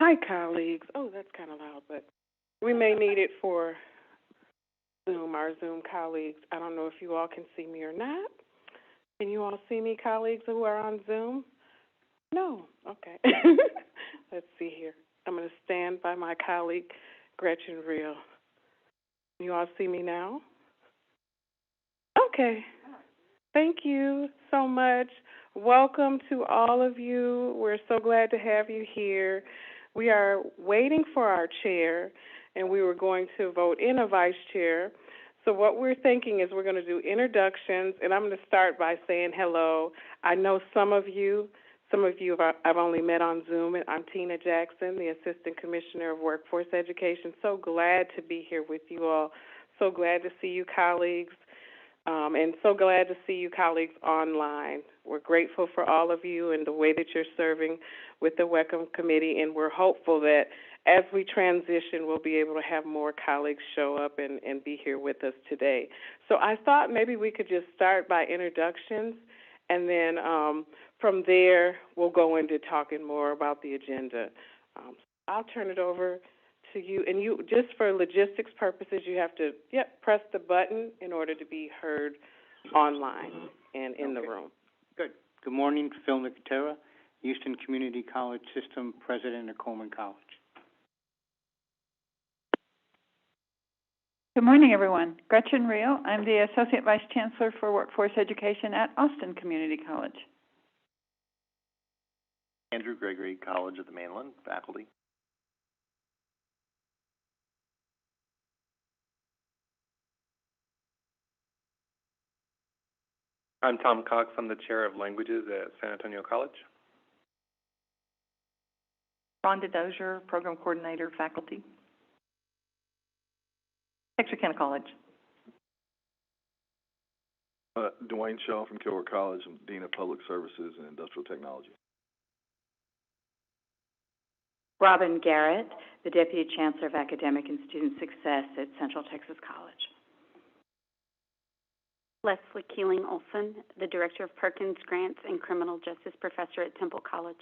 Hi, colleagues. Oh, that's kind of loud, but we may need it for Zoom, our Zoom colleagues. I don't know if you all can see me or not. Can you all see me, colleagues who are on Zoom? No. Okay. Let's see here. I'm going to stand by my colleague, Gretchen Reel. You all see me now? Okay. Thank you so much. Welcome to all of you. We're so glad to have you here. We are waiting for our chair, and we were going to vote in a vice chair. So what we're thinking is we're going to do introductions, and I'm going to start by saying hello. I know some of you I've only met on Zoom. I'm Tina Jackson, the Assistant Commissioner of Workforce Education. So glad to be here with you all. So glad to see you, colleagues. And so glad to see you colleagues online. We're grateful for all of you and the way that you're serving with the WECM committee, and we're hopeful that as we transition, we'll be able to have more colleagues show up and be here with us today. So I thought maybe we could just start by introductions, and then from there, we'll go into talking more about the agenda. I'll turn it over to you, and you, just for logistics purposes, you have to press the button in order to be heard online and in the room. Good. Good morning, Phil Nicotera, Houston Community College System President of Coleman College. Good morning, everyone. Gretchen Reel. I'm the Associate Vice Chancellor for Workforce Education at Austin Community College. Andrew Gregory, College of the Mainland, faculty. I'm Tom Cox. I'm the Chair of Languages at San Antonio College. Rhonda Dozier, Program Coordinator, Faculty. Texarkana College. Dwayne Shaw from Kilgore College. I'm Dean of Public Services and Industrial Technology. Robin Garrett, the Deputy Chancellor of Academic and Student Success at Central Texas College. Leslie Keeling-Olson, the Director of Perkins Grants and Criminal Justice Professor at Temple College.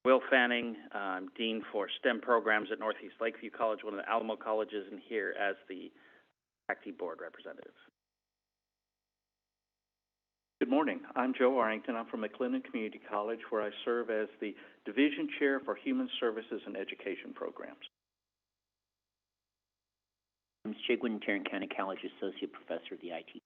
Will Fanning, Dean for STEM Programs at Northeast Lakeview College, one of the Alamo colleges, and here as the faculty board representative. Good morning. I'm Joe Arrington. I'm from McLennan Community College, where I serve as the Division Chair for Human Services and Education Programs. I'm Chigwin, Tarrant County College Associate Professor of the IT.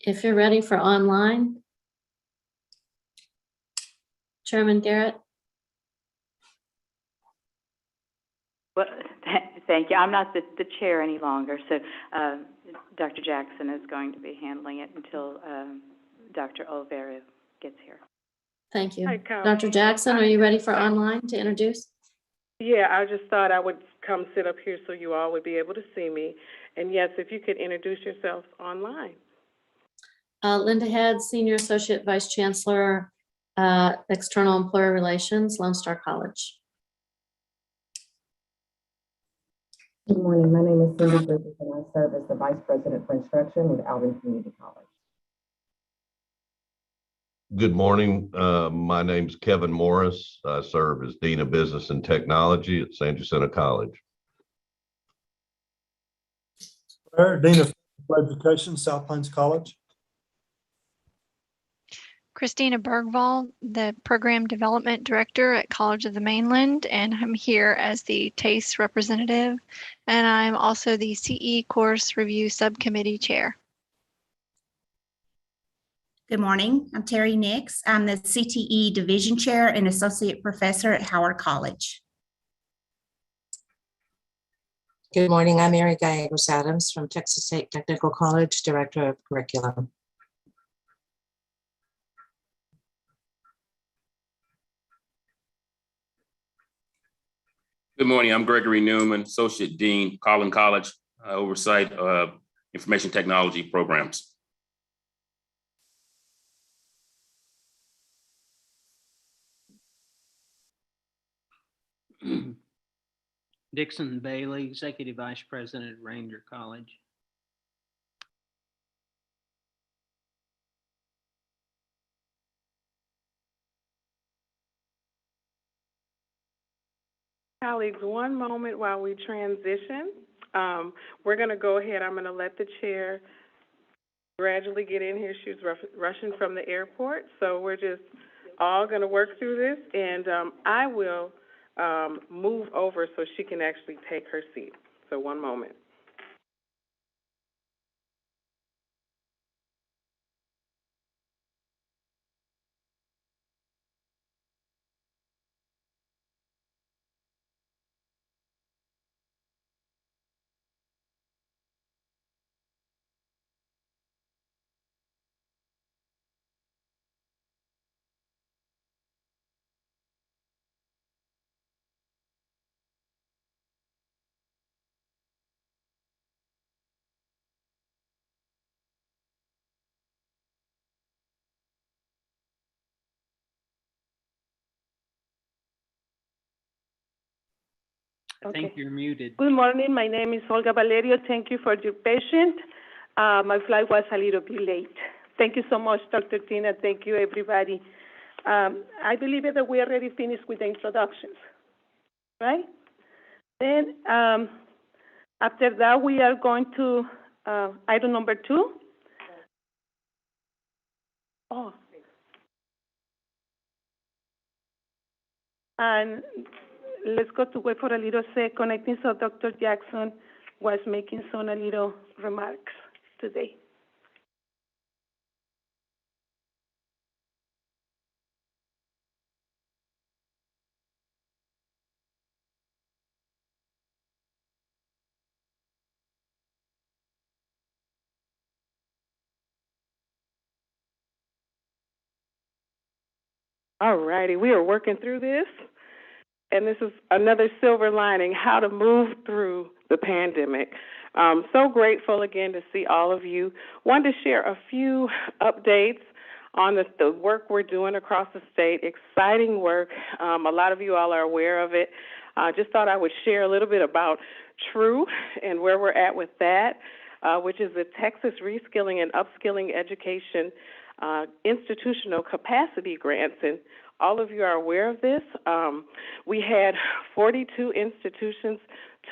If you're ready for online, Chairman Garrett. Well, thank you. I'm not the chair any longer, so Dr. Jackson is going to be handling it until Dr. Olivero gets here. Thank you. Hi, Dr. Jackson, are you ready for online to introduce? Yeah, I just thought I would come sit up here so you all would be able to see me. And yes, if you could introduce yourselves online. Linda Head, Senior Associate Vice Chancellor, External Employer Relations, Lone Star College. Good morning. My name is Cindy Bridges, and I serve as the Vice President for Instruction with Alvin Community College. Good morning. My name is Kevin Morris. I serve as Dean of Business and Technology at San Jacinto College. Dean of Education, South Plains College. Christina Bergvall, the Program Development Director at College of the Mainland, and I'm here as the TASE representative, and I'm also the CE Course Review Subcommittee Chair. Good morning. I'm Terry Nix. I'm the CTE Division Chair and Associate Professor at Howard College. Good morning. I'm Mary Gallegos Adams from Texas State Technical College, Director of Curriculum. Good morning. I'm Gregory Newman, Associate Dean, Collin College, oversight information technology programs. Dixon Bailey, Executive Vice President at Ranger College. Colleagues, one moment while we transition. We're going to go ahead. I'm going to let the chair gradually get in here. She's rushing from the airport, so we're just all going to work through this, and I will move over so she can actually take her seat. So one moment. I think you're muted. Good morning. My name is Olga Valerio. Thank you for your patience. My flight was a little bit late. Thank you so much, Dr. Tina. Thank you, everybody. I believe that we are already finished with the introductions, right? Then after that, we are going to item number 2. Oh. And let's go to wait for a little second. I think so Dr. Jackson was making some little remarks today. All righty, we are working through this, and this is another silver lining, how to move through the pandemic. So grateful again to see all of you. Wanted to share a few updates on the work we're doing across the state. Exciting work. A lot of you all are aware of it. Just thought I would share a little bit about TRUE and where we're at with that, which is the Texas Reskilling and Upskilling Education Institutional Capacity Grants. And all of you are aware of this. We had 42 institutions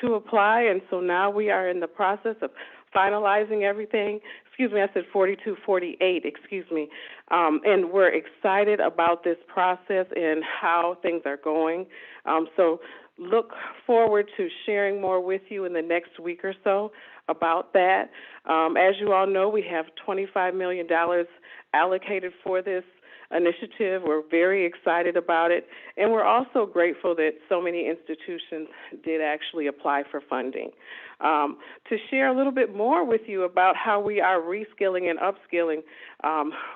to apply, and so now we are in the process of finalizing everything. Excuse me, I said 42, 48, excuse me. And we're excited about this process and how things are going. So look forward to sharing more with you in the next week or so about that. As you all know, we have $25 million allocated for this initiative. We're very excited about it, and we're also grateful that so many institutions did actually apply for funding. To share a little bit more with you about how we are reskilling and upskilling,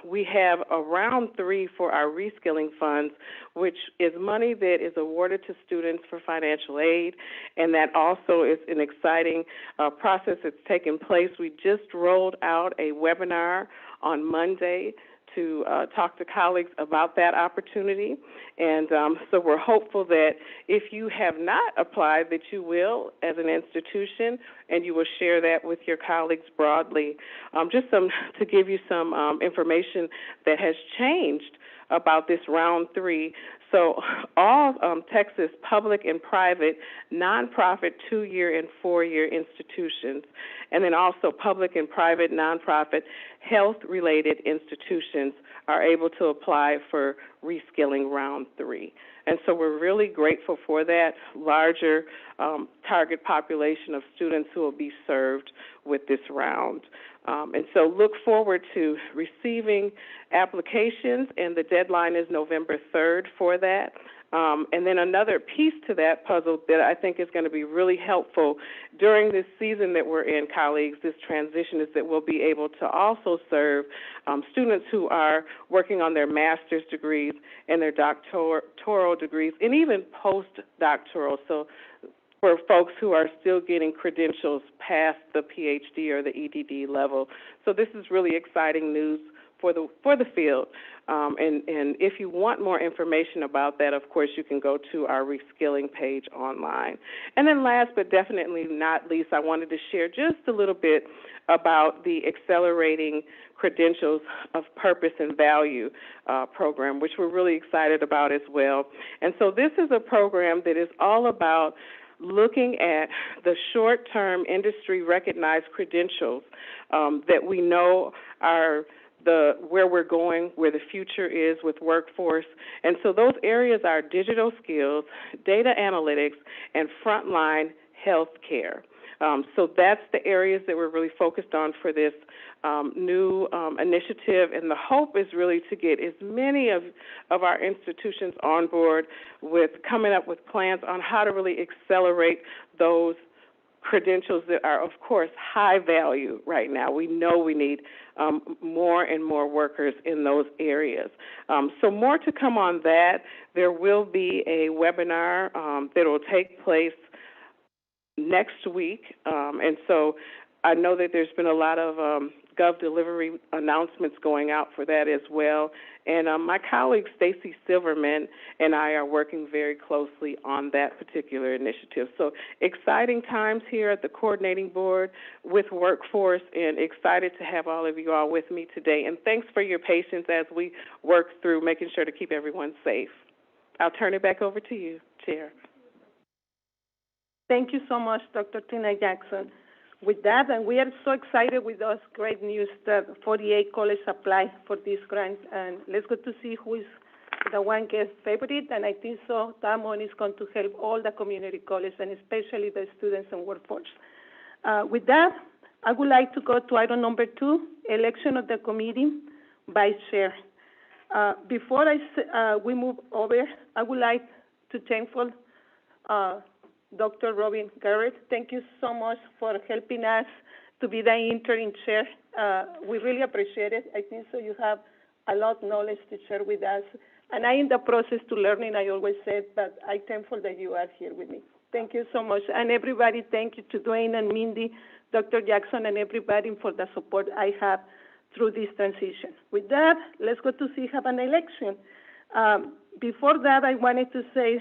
we have a round 3 for our reskilling funds, which is money that is awarded to students for financial aid, and that also is an exciting process that's taken place. We just rolled out a webinar on Monday to talk to colleagues about that opportunity. And so we're hopeful that if you have not applied, that you will as an institution, and you will share that with your colleagues broadly. Just to give you some information that has changed about this round 3. So all Texas public and private nonprofit 2-year and 4-year institutions, and then also public and private nonprofit health-related institutions are able to apply for reskilling round 3. And so we're really grateful for that larger target population of students who will be served with this round. And so look forward to receiving applications, and the deadline is November 3rd for that. And then another piece to that puzzle that I think is going to be really helpful during this season that we're in, colleagues, this transition, is that we'll be able to also serve students who are working on their master's degrees and their doctoral degrees, and even postdoctoral. So for folks who are still getting credentials past the PhD or the EDD level. So this is really exciting news for the field. And if you want more information about that, of course, you can go to our Reskilling page online. And then last but definitely not least, I wanted to share just a little bit about the Accelerating Credentials of Purpose and Value program, which we're really excited about as well. And so this is a program that is all about looking at the short-term industry-recognized credentials that we know are where we're going, where the future is with workforce. And so those areas are digital skills, data analytics, and frontline health care. So that's the areas that we're really focused on for this new initiative, and the hope is really to get as many of our institutions on board with coming up with plans on how to really accelerate those credentials that are, of course, high value right now. We know we need more and more workers in those areas. So more to come on that. There will be a webinar that will take place next week, and so I know that there's been a lot of Gov delivery announcements going out for that as well. And my colleague Stacy Silverman and I are working very closely on that particular initiative. So exciting times here at the coordinating board with workforce, and excited to have all of you all with me today. And thanks for your patience as we work through making sure to keep everyone safe. I'll turn it back over to you, Chair. Thank you so much, Dr. Tina Jackson. With that, and we are so excited with those great news that 48 colleges apply for this grant, and let's go to see who is the one guest favorite, and I think so that money is going to help all the community colleges and especially the students and workforce. With that, I would like to go to item number 2, election of the committee vice chair. Before we move over, I would like to thank Dr. Robin Garrett. Thank you so much for helping us to be the interim chair. We really appreciate it. I think so you have a lot of knowledge to share with us. And I'm in the process to learning, I always said, but I'm thankful that you are here with me. Thank you so much. And everybody, thank you to Dwayne and Mindy, Dr. Jackson, and everybody for the support I have through this transition. With that, let's go to see have an election. Before that, I wanted to say,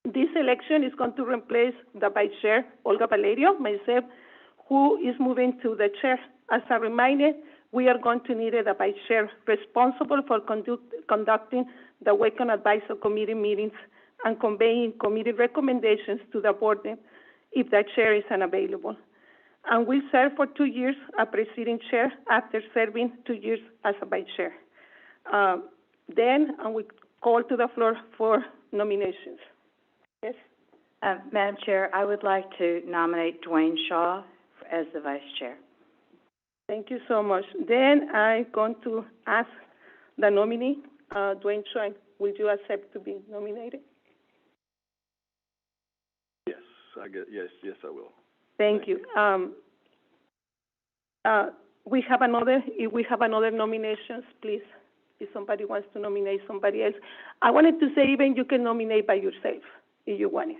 this election is going to replace the vice chair, Olga Valerio, myself, who is moving to the chair. As a reminder, we are going to need a vice chair responsible for conducting the WECM Advisory Committee meetings and conveying committee recommendations to the board if the chair is unavailable. And will serve for 2 years as presiding chair after serving 2 years as a vice chair. Then I will call to the floor for nominations. Yes. Madam Chair, I would like to nominate Dwayne Shaw as the vice chair. Thank you so much. Then I'm going to ask the nominee, Dwayne Shaw, will you accept to be nominated? Yes, yes, I will. Thank you. We have another nominations, please. If somebody wants to nominate somebody else. I wanted to say even you can nominate by yourself if you want it.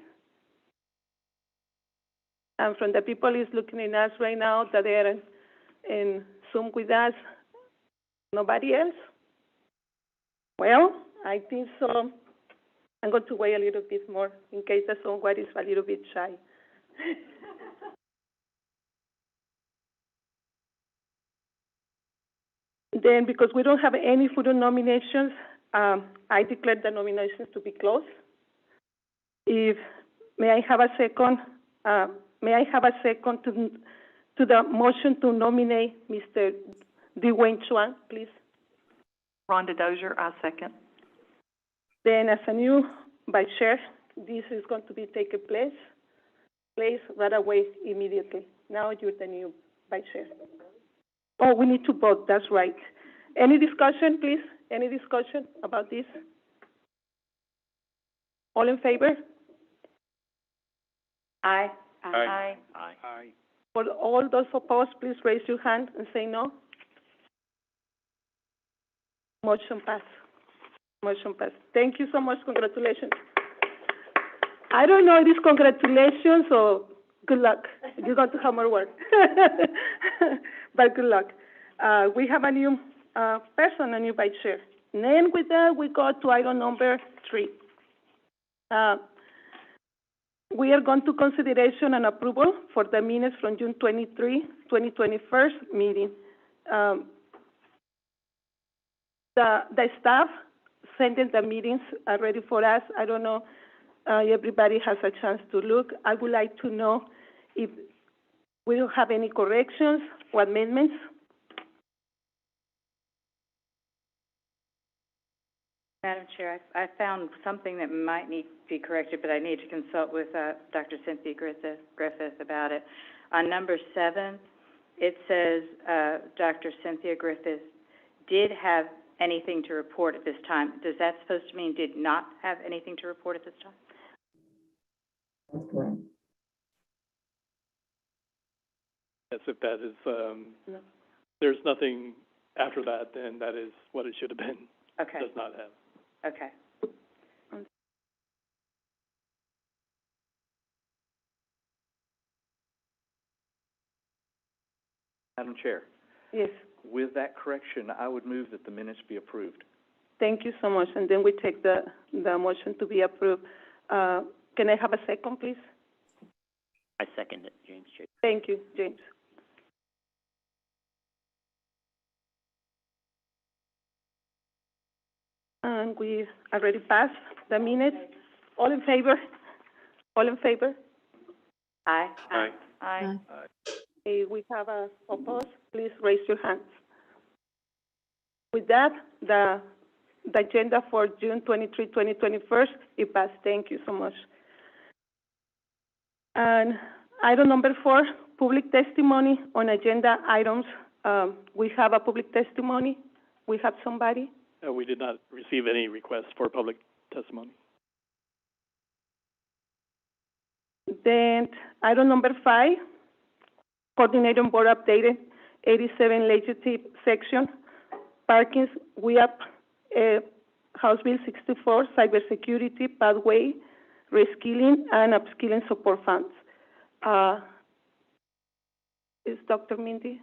And from the people is looking at us right now that they are in Zoom with us, nobody else? Well, I think so. I'm going to wait a little bit more in case that someone is a little bit shy. Then, because we don't have any further nominations, I declare the nominations to be closed. May I have a second to the motion to nominate Mr. Dwayne Chuan, please? Rhonda Dozier, I second. Then, as a new vice chair, this is going to be taking place right away, immediately. Now you're the new vice chair. Oh, we need to vote, that's right. Any discussion, please? Any discussion about this? All in favor? Aye. Aye. Aye. For all those opposed, please raise your hand and say no. Motion passed. Motion passed. Thank you so much. Congratulations. I don't know if it's congratulations or good luck. You're going to have more work. But good luck. We have a new person, a new vice chair. And then with that, we go to item number 3. We are going to consideration and approval for the minutes from June 23, 2021 meeting. The staff sending the meetings are ready for us. I don't know everybody has a chance to look. I would like to know if we don't have any corrections or amendments. Madam Chair, I found something that might need to be corrected, but I need to consult with Dr. Cynthia Griffith about it. On number 7, it says Dr. Cynthia Griffith did have anything to report at this time. Does that supposed to mean did not have anything to report at this time? That's correct. Yes, if that is, there's nothing after that, then that is what it should have been. Okay. Does not have. Okay. Madam Chair, Yes. with that correction, I would move that the minutes be approved. Thank you so much. And then we take the motion to be approved. Can I have a second, please? I second it, James J. Thank you, James. And we already passed the minutes. All in favor? All in favor? Aye. Aye. Aye. If we have a opposed, please raise your hands. With that, the agenda for June 23, 2021, it passed. Thank you so much. And item number 4, public testimony on agenda items. We have a public testimony. We have somebody. We did not receive any requests for public testimony. Then item number 5, coordinator board updated 87 legislative section, Perkins, WECM, House Bill 64, cybersecurity pathway, reskilling and upskilling support funds. Is Dr. Mindy?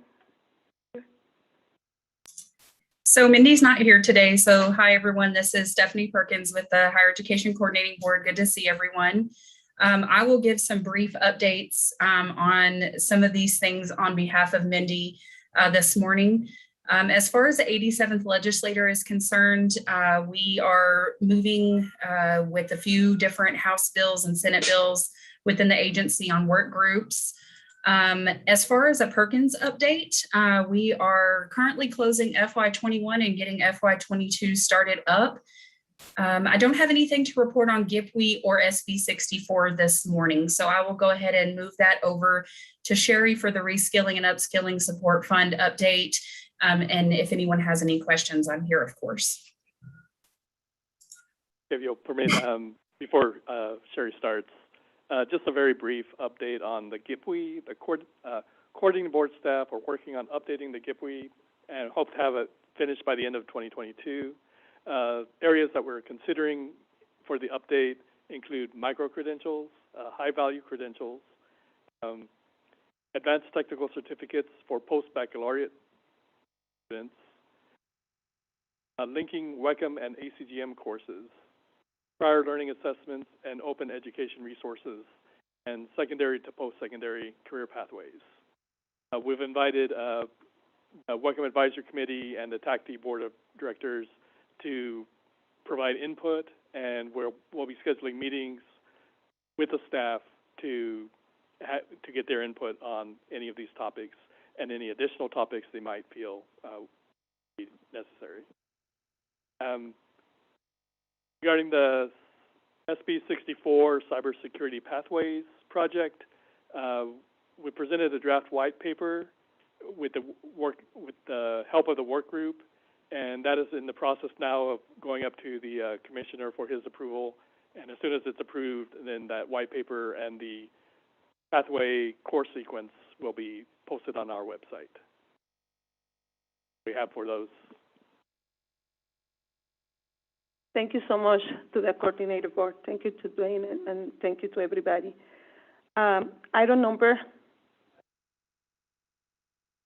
So Mindy's not here today. So hi, everyone. This is Stephanie Perkins with the Higher Education Coordinating Board. Good to see everyone. I will give some brief updates on some of these things on behalf of Mindy this morning. As far as the 87th legislator is concerned, we are moving with a few different House bills and Senate bills within the agency on work groups. As far as a Perkins update, we are currently closing FY21 and getting FY22 started up. I don't have anything to report on GIPWE or SB 64 this morning, so I will go ahead and move that over to Sherry for the Reskilling and Upskilling Support Fund update. And if anyone has any questions, I'm here, of course. If you'll permit, before Sherry starts, just a very brief update on the GIPWE. The coordinating board staff are working on updating the GIPWE and hope to have it finished by the end of 2022. Areas that we're considering for the update include micro-credentials, high-value credentials, advanced technical certificates for post-baccalaureate students, linking WECM and ACGM courses, prior learning assessments and open education resources, and secondary to post-secondary career pathways. We've invited a WECM Advisory Committee and the TACTI Board of Directors to provide input, and we'll be scheduling meetings with the staff to get their input on any of these topics and any additional topics they might feel be necessary. Regarding the SB 64 Cybersecurity Pathways project, we presented a draft white paper with the help of the work group, and that is in the process now of going up to the commissioner for his approval. And as soon as it's approved, then that white paper and the pathway course sequence will be posted on our website. We have for those. Thank you so much to the coordinator board. Thank you to Dwayne, and thank you to everybody. Item number.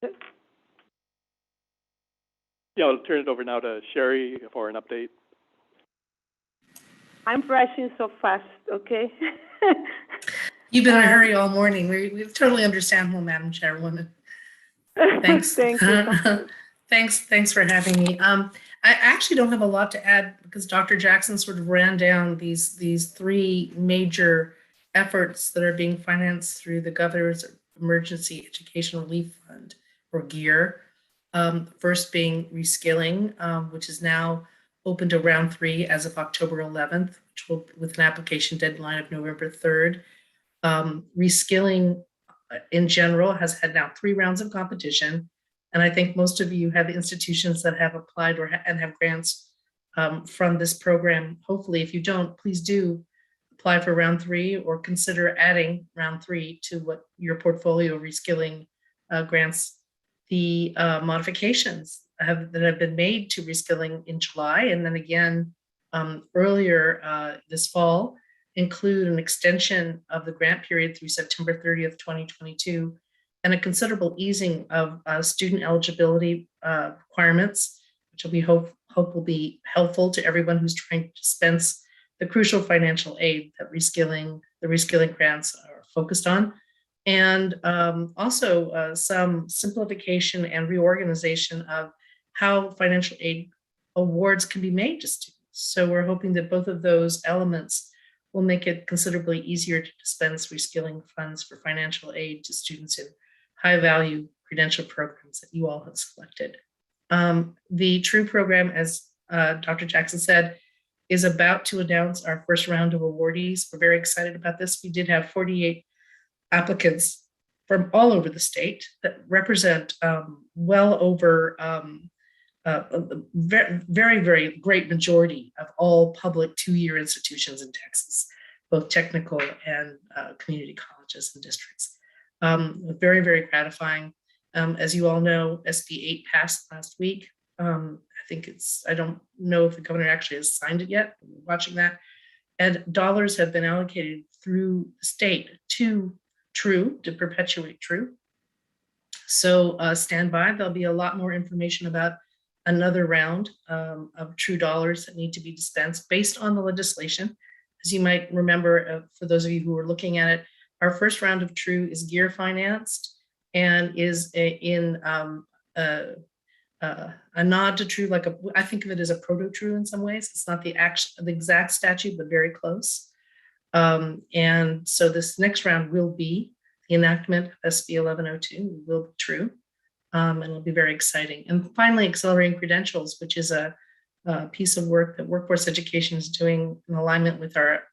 Yeah, I'll turn it over now to Sherry for an update. I'm rushing so fast, okay? You've been in a hurry all morning. We totally understand, Madam Chairwoman. Thanks. Thank you. Thanks for having me. I actually don't have a lot to add because Dr. Jackson sort of ran down these three major efforts that are being financed through the Governor's Emergency Education Relief Fund, or GEAR. First being Reskilling, which is now open to round 3 as of October 11th, which will, with an application deadline of November 3rd. Reskilling in general has had now 3 rounds of competition. And I think most of you have institutions that have applied and have grants from this program. Hopefully, if you don't, please do apply for round 3 or consider adding round 3 to what your portfolio of reskilling grants. The modifications that have been made to reskilling in July and then again earlier this fall include an extension of the grant period through September 30th, 2022, and a considerable easing of student eligibility requirements, which we hope will be helpful to everyone who's trying to dispense the crucial financial aid that the reskilling grants are focused on. And also some simplification and reorganization of how financial aid awards can be made to students. So we're hoping that both of those elements will make it considerably easier to dispense reskilling funds for financial aid to students in high-value credential programs that you all have selected. The TRUE program, as Dr. Jackson said, is about to announce our first round of awardees. We're very excited about this. We did have 48 applicants from all over the state that represent well over very, very great majority of all public 2-year institutions in Texas, both technical and community colleges and districts. Very, very gratifying. As you all know, SB 8 passed last week. I don't know if the governor actually has signed it yet. We're watching that. And dollars have been allocated through the state to TRUE, to perpetuate TRUE. So stand by. There'll be a lot more information about another round of TRUE dollars that need to be dispensed based on the legislation. As you might remember, for those of you who are looking at it, our first round of TRUE is GEAR financed and is in a nod to TRUE, I think of it as a proto-TRUE in some ways. It's not the exact statute, but very close. And so this next round will be the enactment of SB 1102, will be TRUE, and it'll be very exciting. And finally, accelerating credentials, which is a piece of work that Workforce Education is doing in alignment with our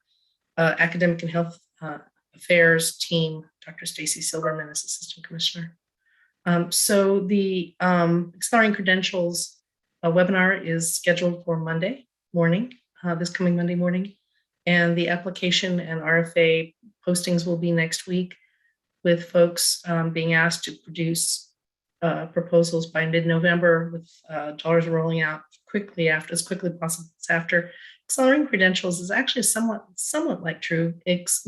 Academic and Health Affairs team. Dr. Stacy Silverman is Assistant Commissioner. So the Accelerating Credentials webinar is scheduled for Monday morning, this coming Monday morning. And the application and RFA postings will be next week, with folks being asked to produce proposals by mid-November, with dollars rolling out as quickly as possible after. Accelerating Credentials is actually somewhat like TRUE,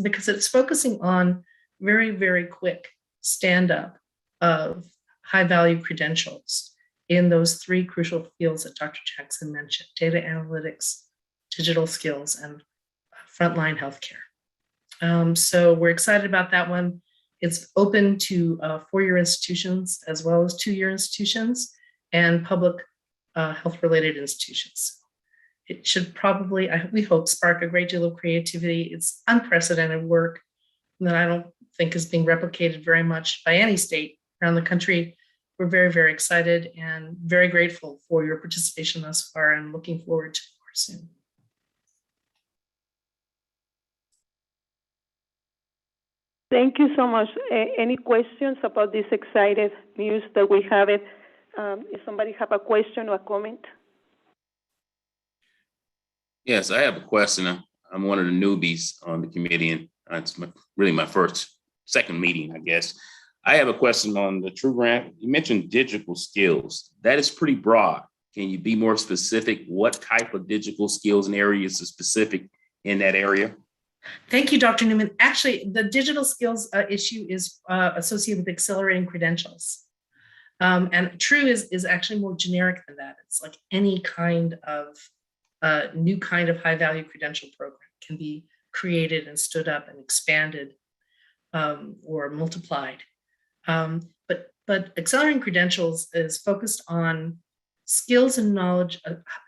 because it's focusing on very, very quick stand-up of high-value credentials in those 3 crucial fields that Dr. Jackson mentioned: data analytics, digital skills, and frontline healthcare. So we're excited about that one. It's open to 4-year institutions as well as 2-year institutions and public health-related institutions. It should probably, we hope, spark a great deal of creativity. It's unprecedented work that I don't think is being replicated very much by any state around the country. We're very, very excited and very grateful for your participation thus far, and looking forward to more soon. Thank you so much. Any questions about this exciting news that we have it? If somebody have a question or a comment? Yes, I have a question. I'm one of the newbies on the committee, and it's really my second meeting, I guess. I have a question on the TRUE grant. You mentioned digital skills. That is pretty broad. Can you be more specific? What type of digital skills and areas are specific in that area? Thank you, Dr. Newman. Actually, the digital skills issue is associated with accelerating credentials. And TRUE is actually more generic than that. It's like any kind of new kind of high value credential program can be created and stood up and expanded or multiplied. But accelerating credentials is focused on skills and knowledge,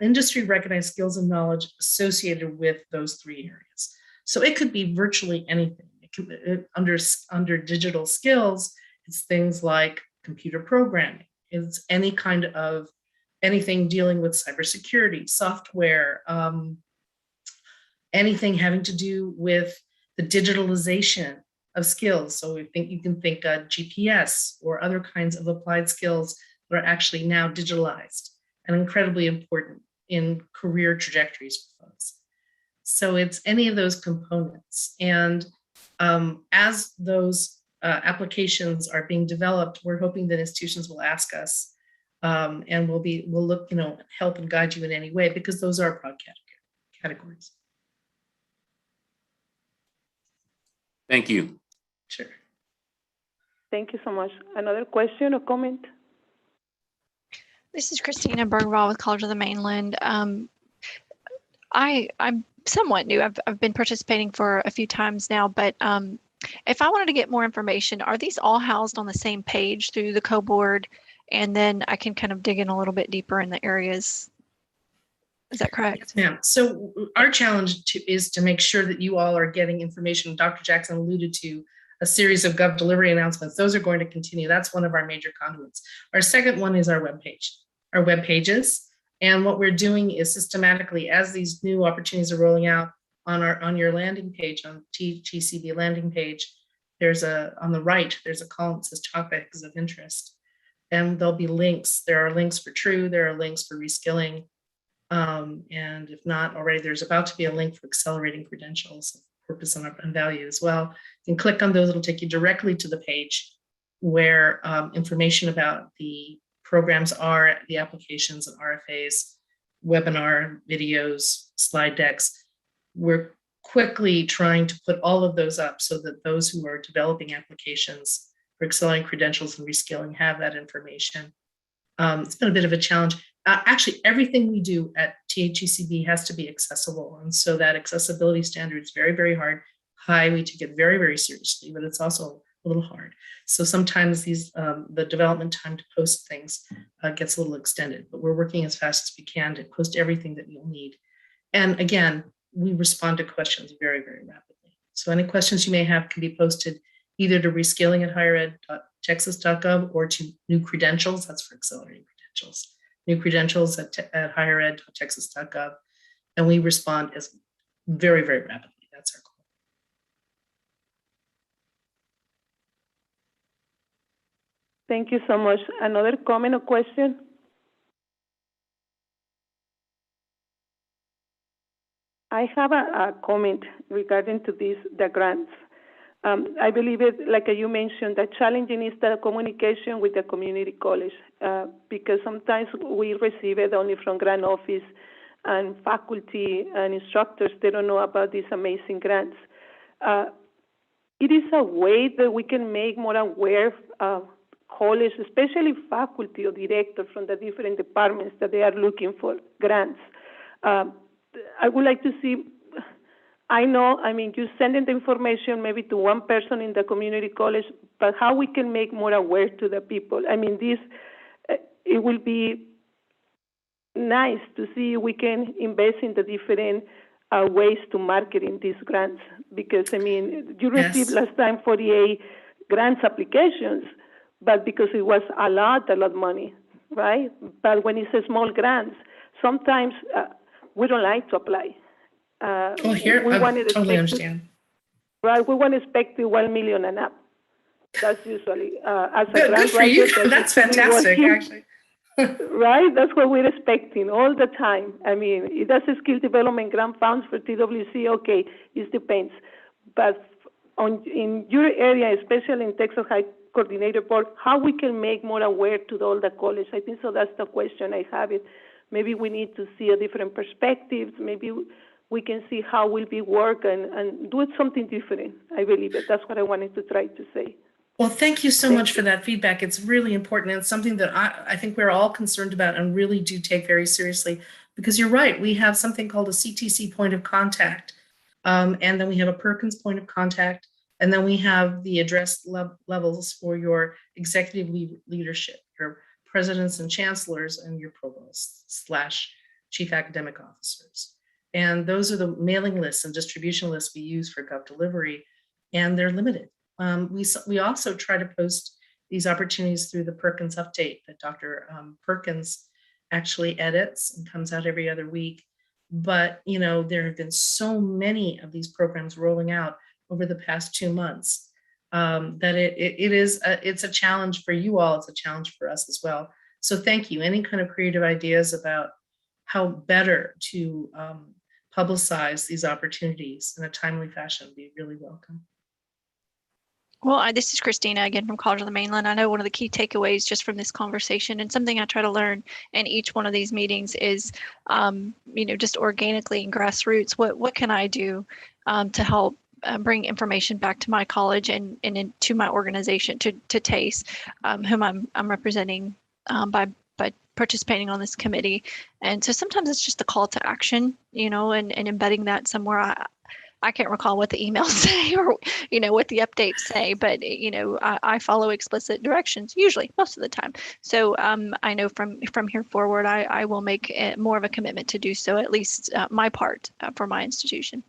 industry recognized skills and knowledge associated with those three areas. So it could be virtually anything. It could, under digital skills, it's things like computer programming. It's any kind of anything dealing with cybersecurity, software, anything having to do with the digitalization of skills. So you can think GPS or other kinds of applied skills that are actually now digitalized and incredibly important in career trajectories for folks. So it's any of those components. And as those applications are being developed, we're hoping that institutions will ask us and we'll look, help and guide you in any way, because those are broad categories. Thank you. Sure. Thank you so much. Another question or comment? This is Christina Bergvall with College of the Mainland. I'm somewhat new. I've been participating for a few times now, but if I wanted to get more information, are these all housed on the same page through the co-board? And then I can kind of dig in a little bit deeper in the areas. Is that correct? Yes, ma'am. So our challenge is to make sure that you all are getting information. Dr. Jackson alluded to a series of Gov delivery announcements. Those are going to continue. That's one of our major conduits. Our second one is our webpage, our web pages. And what we're doing is systematically, as these new opportunities are rolling out on your landing page, on TGCB landing page, on the right, there's a column that says topics of interest. And there'll be links. There are links for TRUE, there are links for Reskilling. And if not already, there's about to be a link for accelerating credentials, purpose and value as well. You can click on those, it'll take you directly to the page where information about the programs are, the applications and RFAs, webinar videos, slide decks. We're quickly trying to put all of those up so that those who are developing applications for accelerating credentials and reskilling have that information. It's been a bit of a challenge. Actually, everything we do at THECB has to be accessible. And so that accessibility standard is very, very high. We take it very, very seriously, but it's also a little hard. So sometimes the development time to post things gets a little extended, but we're working as fast as we can to post everything that you'll need. And again, we respond to questions very, very rapidly. So any questions you may have can be posted either to reskilling@highered.texas.gov or to new credentials, that's for accelerating credentials. New credentials at highered.texas.gov, and we respond as very, very rapidly. That's our goal. Thank you so much. Another comment or question? I have a comment regarding to the grants. I believe it, like you mentioned, the challenging is the communication with the community college because sometimes we receive it only from grant office and faculty and instructors. They don't know about these amazing grants. It is a way that we can make more aware college, especially faculty or directors from the different departments that they are looking for grants. I would like to see. You sending the information maybe to one person in the community college, but how we can make more aware to the people. It will be nice to see we can invest in the different ways to marketing these grants, because, you received last time 48 grants applications, but because it was a lot of money, right? But when it's a small grants, sometimes we don't like to apply. We totally understand. Right, we want to expect the 1 million and up. That's usually as a good, grant good for you. writer, That's fantastic, actually. Right, that's what we're expecting all the time. It does a skill development grant funds for TWC. Okay, it depends, but in your area, especially in Texas High Coordinator Board, how we can make more aware to all the college. I think so. That's the question I have. It maybe we need to see a different perspectives. Maybe we can see how will be work and do it something different. I believe it. That's what I wanted to try to say. Well, thank you so much for that feedback. It's really important, and it's something that I think we're all concerned about and really do take very seriously, because you're right, we have something called a CTC point of contact, and then we have a Perkins point of contact, and then we have the address levels for your executive leadership, your presidents and chancellors, and your provosts / chief academic officers. And those are the mailing lists and distribution lists we use for GovDelivery, and they're limited. We also try to post these opportunities through the Perkins update that Dr. Perkins actually edits and comes out every other week. But, you know, there have been so many of these programs rolling out over the past 2 months that it's a challenge for you all. It's a challenge for us as well. So thank you. Any kind of creative ideas about how better to publicize these opportunities in a timely fashion would be really welcome. Well, this is Christina again from College of the Mainland. I know one of the key takeaways just from this conversation, and something I try to learn in each one of these meetings, is, you know, just organically and grassroots, what can I do to help bring information back to my college and into my organization, to TACE, whom I'm representing by participating on this committee. And so sometimes it's just a call to action, you know, and embedding that somewhere. I can't recall what the emails say or, you know, what the updates say, but, you know, I follow explicit directions usually, most of the time. So I know from here forward, I will make more of a commitment to do so, at least my part for my institution.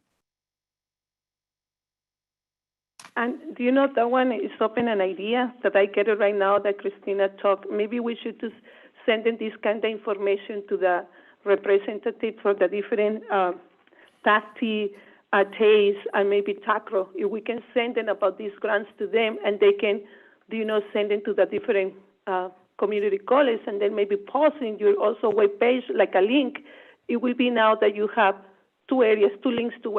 And do you know, that one is open an idea that I get it right now that Christina talked. Maybe we should just send in this kind of information to the representative for the different TACTI, TACE, and maybe TACRO. If we can send them about these grants to them, and they can, you know, send them to the different community colleges, and then maybe post in your also web page like a link. It will be now that you have 2 areas, 2 links to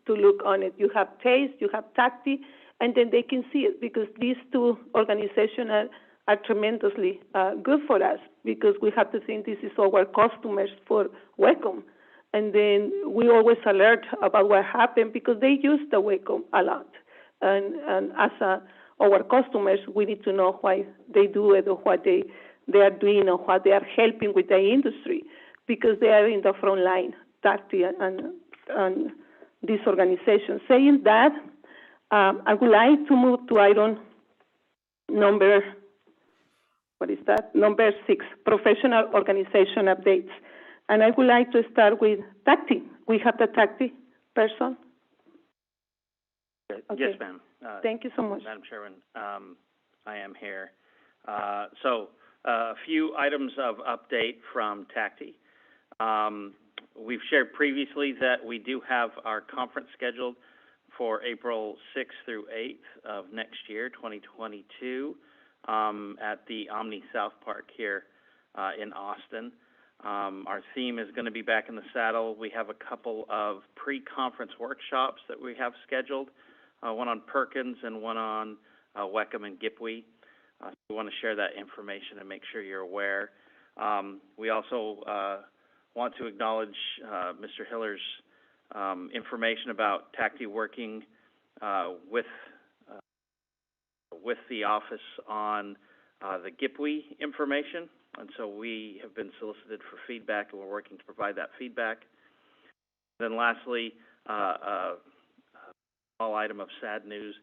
look on it. You have TACE, you have TACTI, and then they can see it, because these 2 organizations are tremendously good for us, because we have to think this is our customers for WECM. And then we always alert about what happened, because they use the WECM a lot. And as our customers, we need to know why they do it, or what they are doing, or what they are helping with the industry, because they are in the front line, TACTI and this organization. Saying that, I would like to move to item number 6, professional organization updates. And I would like to start with TACTI. We have the TACTI person. Okay. Okay. Yes, ma'am. Thank you so much. Madam Chairman, I am here. So a few items of update from TACTI. We've shared previously that we do have our conference scheduled for April 6th through 8th of next year, 2022, at the Omni South Park here in Austin. Our theme is going to be back in the saddle. We have a couple of pre-conference workshops that we have scheduled, one on Perkins and one on WECM and GIPWE. We want to share that information and make sure you're aware. We also want to acknowledge Mr. Hiller's information about TACTI working with the office on the GIPWE information. And so we have been solicited for feedback, and we're working to provide that feedback. Then lastly, a small item of sad news.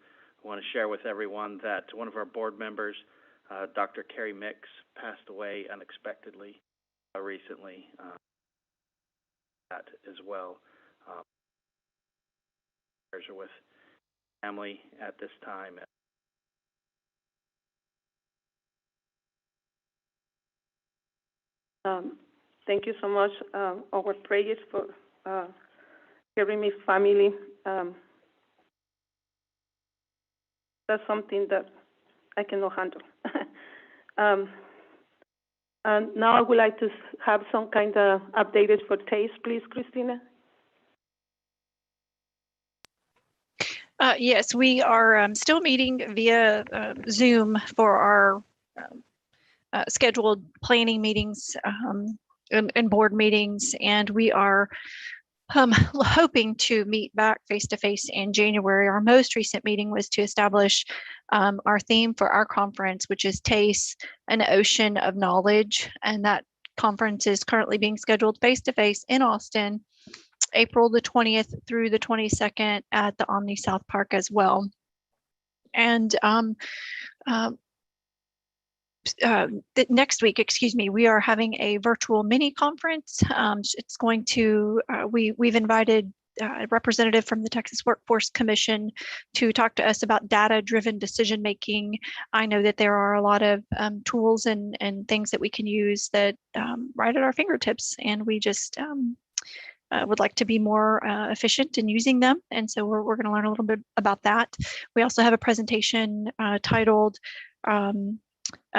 I want to share with everyone that one of our board members, Dr. Carrie Mix, passed away unexpectedly recently. That as well. Prayers are with family at this time. Thank you so much. Our prayers for Carrie Mix's family. That's something that I cannot handle. And now I would like to have some kind of updated for TACE, please, Christina. Yes, we are still meeting via Zoom for our scheduled planning meetings in board meetings, and we are hoping to meet back face-to-face in January. Our most recent meeting was to establish our theme for our conference, which is TACE, an ocean of knowledge. And that conference is currently being scheduled face-to-face in Austin, April the 20th through the 22nd at the Omni South Park as well. And next week, we are having a virtual mini conference. It's going to, we've invited a representative from the Texas Workforce Commission to talk to us about data-driven decision-making. I know that there are a lot of tools and things that we can use that right at our fingertips, and we just would like to be more efficient in using them. And so we're going to learn a little bit about that. We also have a presentation titled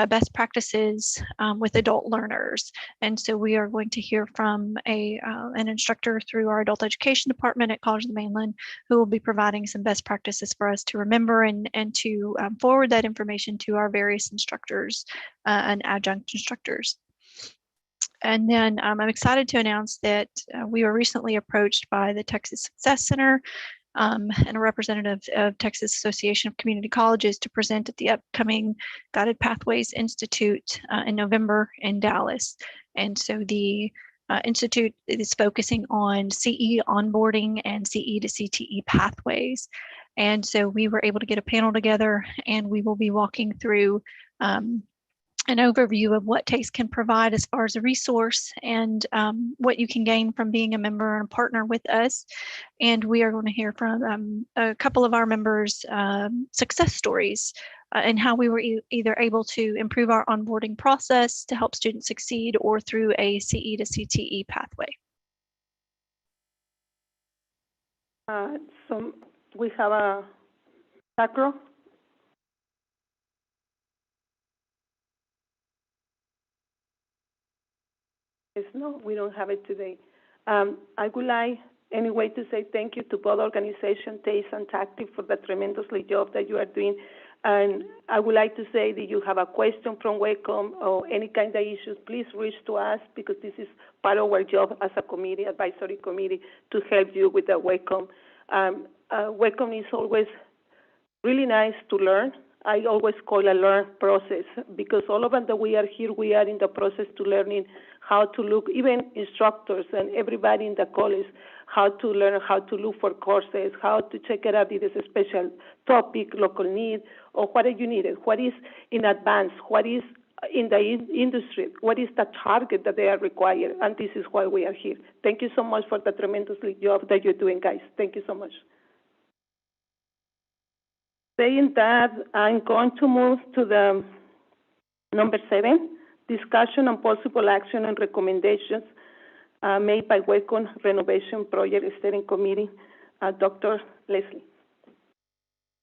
Best Practices with Adult Learners. And so we are going to hear from an instructor through our adult education department at College of the Mainland, who will be providing some best practices for us to remember and to forward that information to our various instructors and adjunct instructors. And then I'm excited to announce that we were recently approached by the Texas Success Center and a representative of Texas Association of Community Colleges to present at the upcoming Guided Pathways Institute in November in Dallas. And so the Institute is focusing on CE onboarding and CE to CTE pathways. And so we were able to get a panel together, and we will be walking through an overview of what TACE can provide as far as a resource and what you can gain from being a member and a partner with us. And we are going to hear from a couple of our members' success stories and how we were either able to improve our onboarding process to help students succeed or through a CE to CTE pathway. So we have a macro. No, we don't have it today. I would like anyway to say thank you to both organizations, TACE and TACTIC, for the tremendously job that you are doing. And I would like to say that you have a question from WECM or any kind of issues, please reach to us, because this is part of our job as a committee, advisory committee, to help you with the WECM. WECM is always really nice to learn. I always call a learn process, because all of us that we are here, we are in the process to learning how to look, even instructors and everybody in the college, how to learn how to look for courses, how to check it out if it's a special topic, local need, or what you needed, what is in advance, what is in the industry, what is the target that they are required, and this is why we are here. Thank you so much for the tremendous job that you're doing, guys. Thank you so much. Saying that, I'm going to move to the number 7, discussion on possible action and recommendations made by WECM Renovation Project Steering Committee. Dr. Leslie.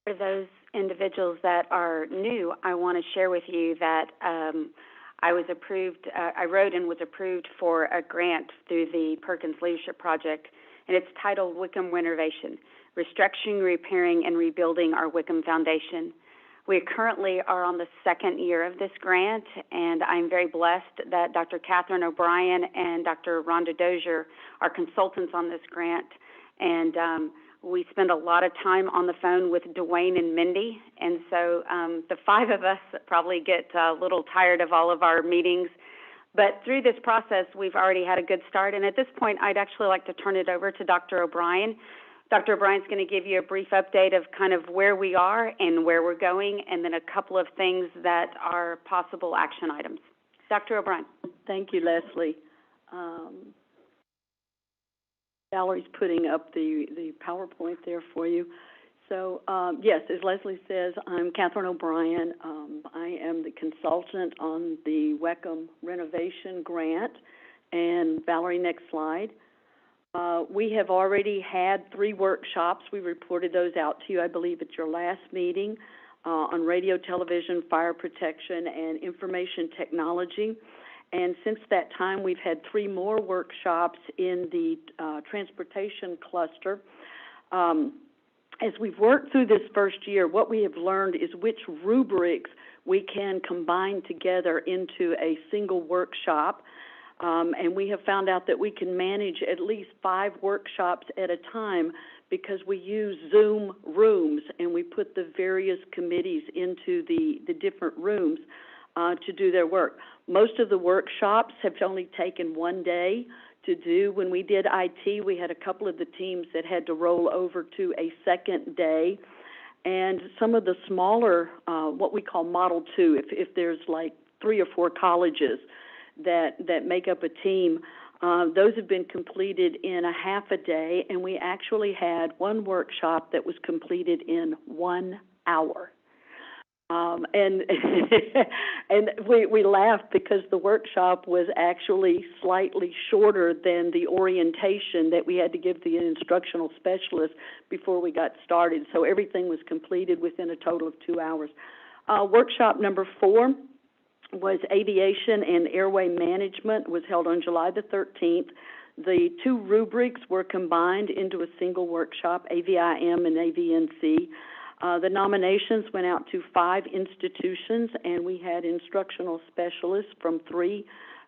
For those individuals that are new, I want to share with you that I wrote and was approved for a grant through the Perkins Leadership Project, and it's titled WECM Renovation, Restructuring, Repairing, and Rebuilding Our WECM Foundation. We currently are on the 2nd year of this grant, and I'm very blessed that Dr. Catherine O'Brien and Dr. Rhonda Dozier are consultants on this grant. And we spend a lot of time on the phone with Dwayne and Mindy, and so the 5 of us probably get a little tired of all of our meetings. But through this process, we've already had a good start, and at this point, I'd actually like to turn it over to Dr. O'Brien. Dr. O'Brien's going to give you a brief update of kind of where we are and where we're going, and then a couple of things that are possible action items. Dr. O'Brien. Thank you, Leslie. Valerie's putting up the PowerPoint there for you. So, yes, as Leslie says, I'm Catherine O'Brien. I am the consultant on the WECM Renovation Grant. And Valerie, next slide. We have already had 3 workshops. We reported those out to you, I believe, at your last meeting on radio, television, fire protection, and information technology. And since that time, we've had 3 more workshops in the transportation cluster. As we've worked through this first year, what we have learned is which rubrics we can combine together into a single workshop. And we have found out that we can manage at least 5 workshops at a time because we use Zoom rooms and we put the various committees into the different rooms to do their work. Most of the workshops have only taken 1 day to do. When we did IT, we had a couple of the teams that had to roll over to a second day. And some of the smaller, what we call Model 2, if there's like 3 or 4 colleges that make up a team, those have been completed in a half a day, and we actually had one workshop that was completed in 1 hour. And and we laughed because the workshop was actually slightly shorter than the orientation that we had to give the instructional specialist before we got started. So everything was completed within a total of 2 hours. Workshop number 4 was Aviation and Airway Management, was held on July the 13th. The 2 rubrics were combined into a single workshop, AVIM and AVNC. The nominations went out to 5 institutions, and we had instructional specialists from 3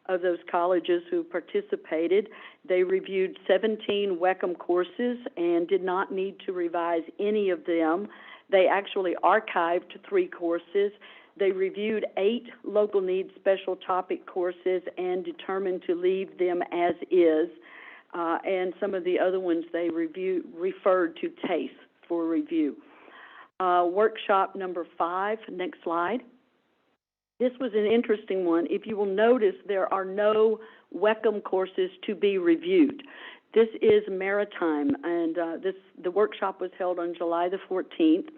of those colleges who participated. They reviewed 17 WECM courses and did not need to revise any of them. They actually archived 3 courses. They reviewed 8 local needs special topic courses and determined to leave them as is. And some of the other ones they referred to TACE for review. Workshop number 5, next slide. This was an interesting one. If you will notice, there are no WECM courses to be reviewed. This is maritime, and the workshop was held on July the 14th.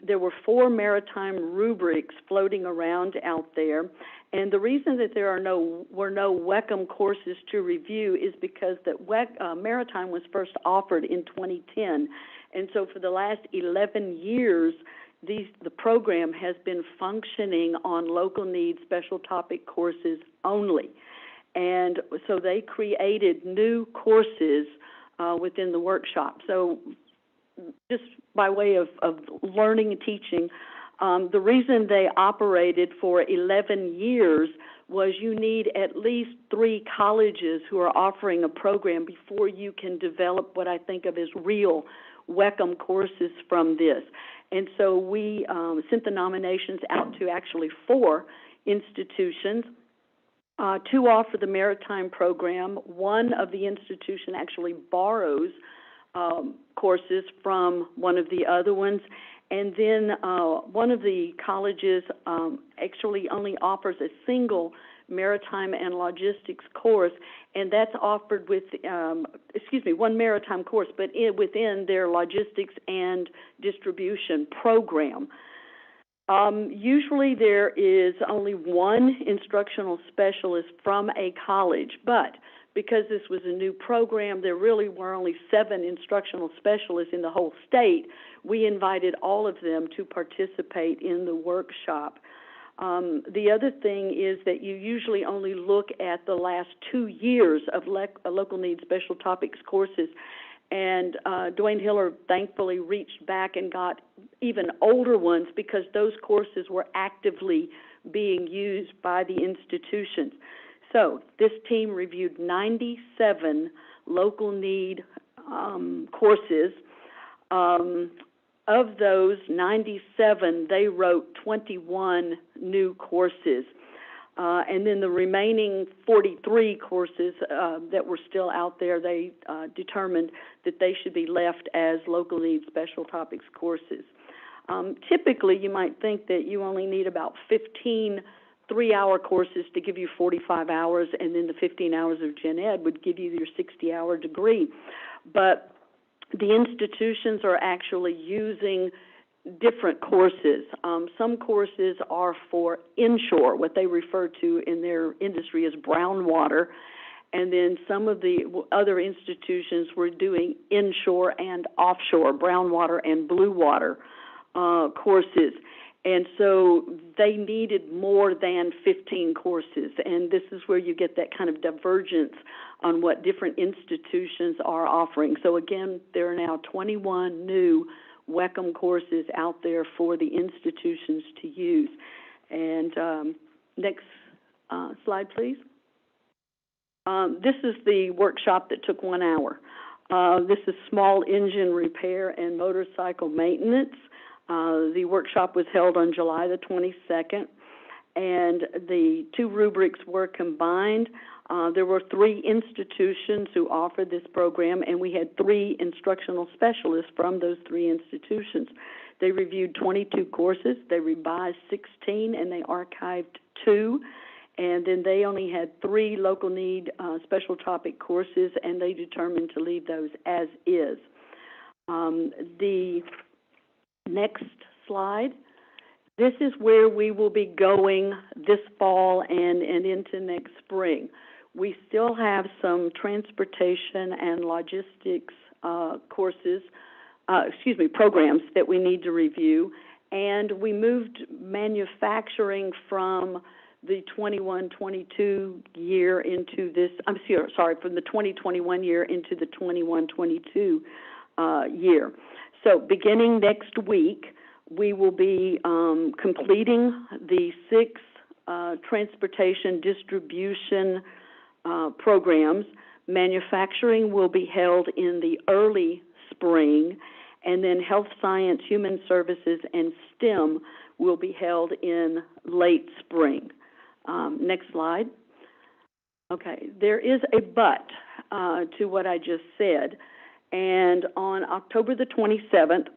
There were 4 maritime rubrics floating around out there, and the reason that there were no WECM courses to review is because that maritime was first offered in 2010. And so for the last 11 years, the program has been functioning on local needs special topic courses only. And so they created new courses within the workshop. So just by way of learning and teaching, the reason they operated for 11 years was you need at least 3 colleges who are offering a program before you can develop what I think of as real WECM courses from this. And so we sent the nominations out to actually 4 institutions. 2 offer the maritime program. One of the institution actually borrows courses from one of the other ones. And then one of the colleges actually only offers a single maritime and logistics course, and that's offered with, one maritime course, but within their logistics and distribution program. Usually there is only 1 instructional specialist from a college, but because this was a new program, there really were only 7 instructional specialists in the whole state. We invited all of them to participate in the workshop. The other thing is that you usually only look at the last 2 years of local needs special topics courses, and Dwayne Hiller thankfully reached back and got even older ones because those courses were actively being used by the institutions. So this team reviewed 97 local need courses. Of those 97, they wrote 21 new courses. And then the remaining 43 courses that were still out there, they determined that they should be left as local needs special topics courses. Typically, you might think that you only need about 15 3-hour courses to give you 45 hours, and then the 15 hours of gen ed would give you your 60-hour degree. But the institutions are actually using different courses. Some courses are for inshore, what they refer to in their industry as brown water, and then some of the other institutions were doing inshore and offshore, brown water and blue water courses. And so they needed more than 15 courses, and this is where you get that kind of divergence on what different institutions are offering. So again, there are now 21 new WECM courses out there for the institutions to use. And next slide, please. This is the workshop that took 1 hour. This is small engine repair and motorcycle maintenance. The workshop was held on July the 22nd, and the two rubrics were combined. There were 3 institutions who offered this program, and we had 3 instructional specialists from those 3 institutions. They reviewed 22 courses, they revised 16, and they archived 2. And then they only had 3 local need special topic courses, and they determined to leave those as is. The next slide. This is where we will be going this fall and into next spring. We still have some transportation and logistics programs that we need to review, and we moved manufacturing from the 21-22 year into this, from the 2021 year into the 21-22 year. So beginning next week, we will be completing the 6 transportation distribution programs. Manufacturing will be held in the early spring, and then health science, human services, and STEM will be held in late spring. Next slide. Okay, there is a but to what I just said, and on October the 27th,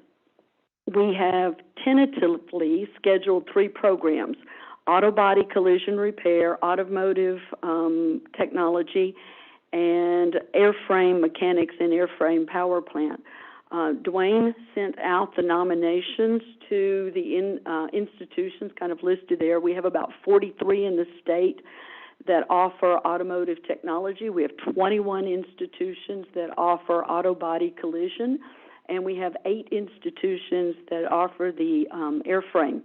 we have tentatively scheduled 3 programs: auto body collision repair, automotive technology, and airframe mechanics and airframe power plant. Dwayne sent out the nominations to the institutions kind of listed there. We have about 43 in the state that offer automotive technology. We have 21 institutions that offer auto body collision, and we have 8 institutions that offer the airframe.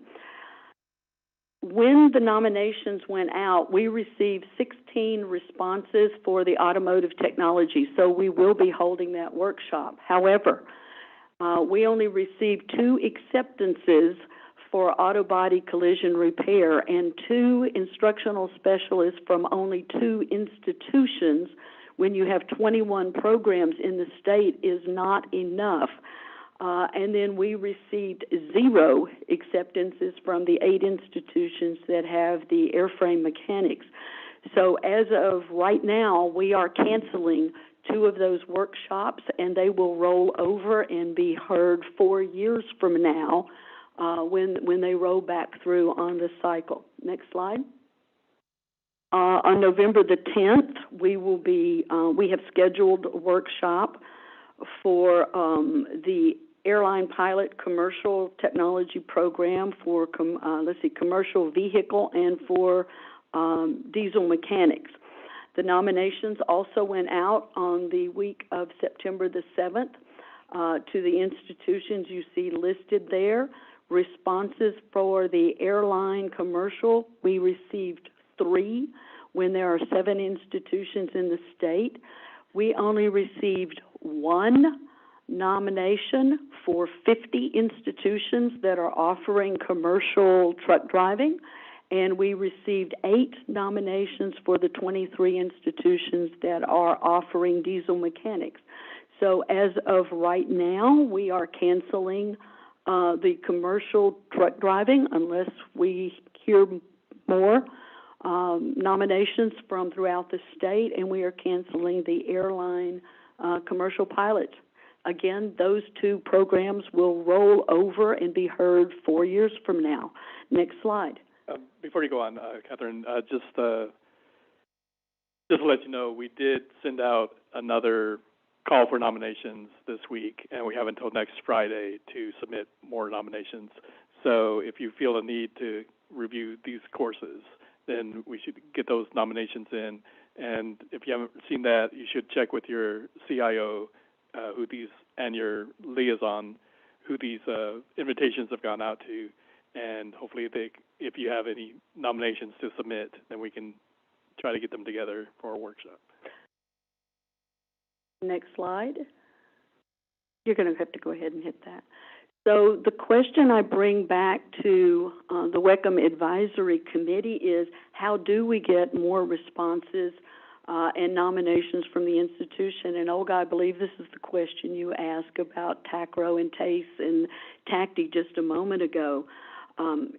When the nominations went out, we received 16 responses for the automotive technology, so we will be holding that workshop. However, we only received 2 acceptances for auto body collision repair, and 2 instructional specialists from only 2 institutions. When you have 21 programs in the state is not enough. And then we received 0 acceptances from the 8 institutions that have the airframe mechanics. So as of right now, we are canceling 2 of those workshops, and they will roll over and be heard 4 years from now when they roll back through on the cycle. Next slide. On November the 10th, we have scheduled a workshop for the Airline Pilot Commercial Technology Program for, commercial vehicle and for diesel mechanics. The nominations also went out on the week of September the 7th to the institutions you see listed there. Responses for the Airline Commercial, we received 3 when there are 7 institutions in the state. We only received 1 nomination for 50 institutions that are offering commercial truck driving, and we received 8 nominations for the 23 institutions that are offering diesel mechanics. So as of right now, we are canceling the commercial truck driving unless we hear more nominations from throughout the state, and we are canceling the airline commercial pilot. Again, those 2 programs will roll over and be heard 4 years from now. Next slide. Before you go on, Catherine, just to let you know, we did send out another call for nominations this week, and we have until next Friday to submit more nominations. So if you feel a need to review these courses, then we should get those nominations in. And if you haven't seen that, you should check with your CIO and your liaison who these invitations have gone out to, and hopefully if you have any nominations to submit, then we can try to get them together for a workshop. Next slide. You're going to have to go ahead and hit that. So the question I bring back to the WECM Advisory Committee is, how do we get more responses and nominations from the institution. And Olga, I believe this is the question you asked about TACRO and TACE and TACTI just a moment ago.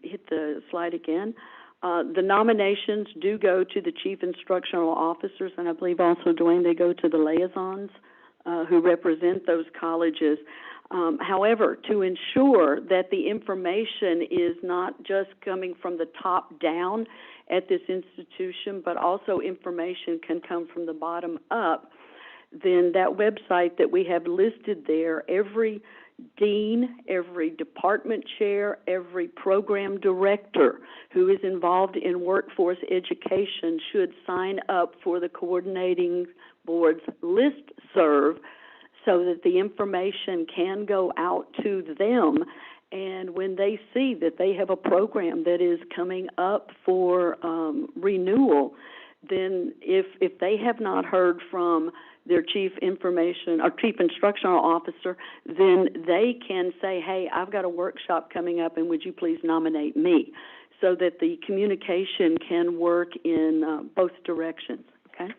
Hit the slide again. The nominations do go to the chief instructional officers, and I believe also, Dwayne, they go to the liaisons who represent those colleges. However, to ensure that the information is not just coming from the top down at this institution, but also information can come from the bottom up, then that website that we have listed there, every dean, every department chair, every program director who is involved in workforce education should sign up for the coordinating board's listserv so that the information can go out to them. And when they see that they have a program that is coming up for renewal, then if they have not heard from their chief information or chief instructional officer, then they can say, hey, I've got a workshop coming up, and would you please nominate me? So that the communication can work in both directions, okay?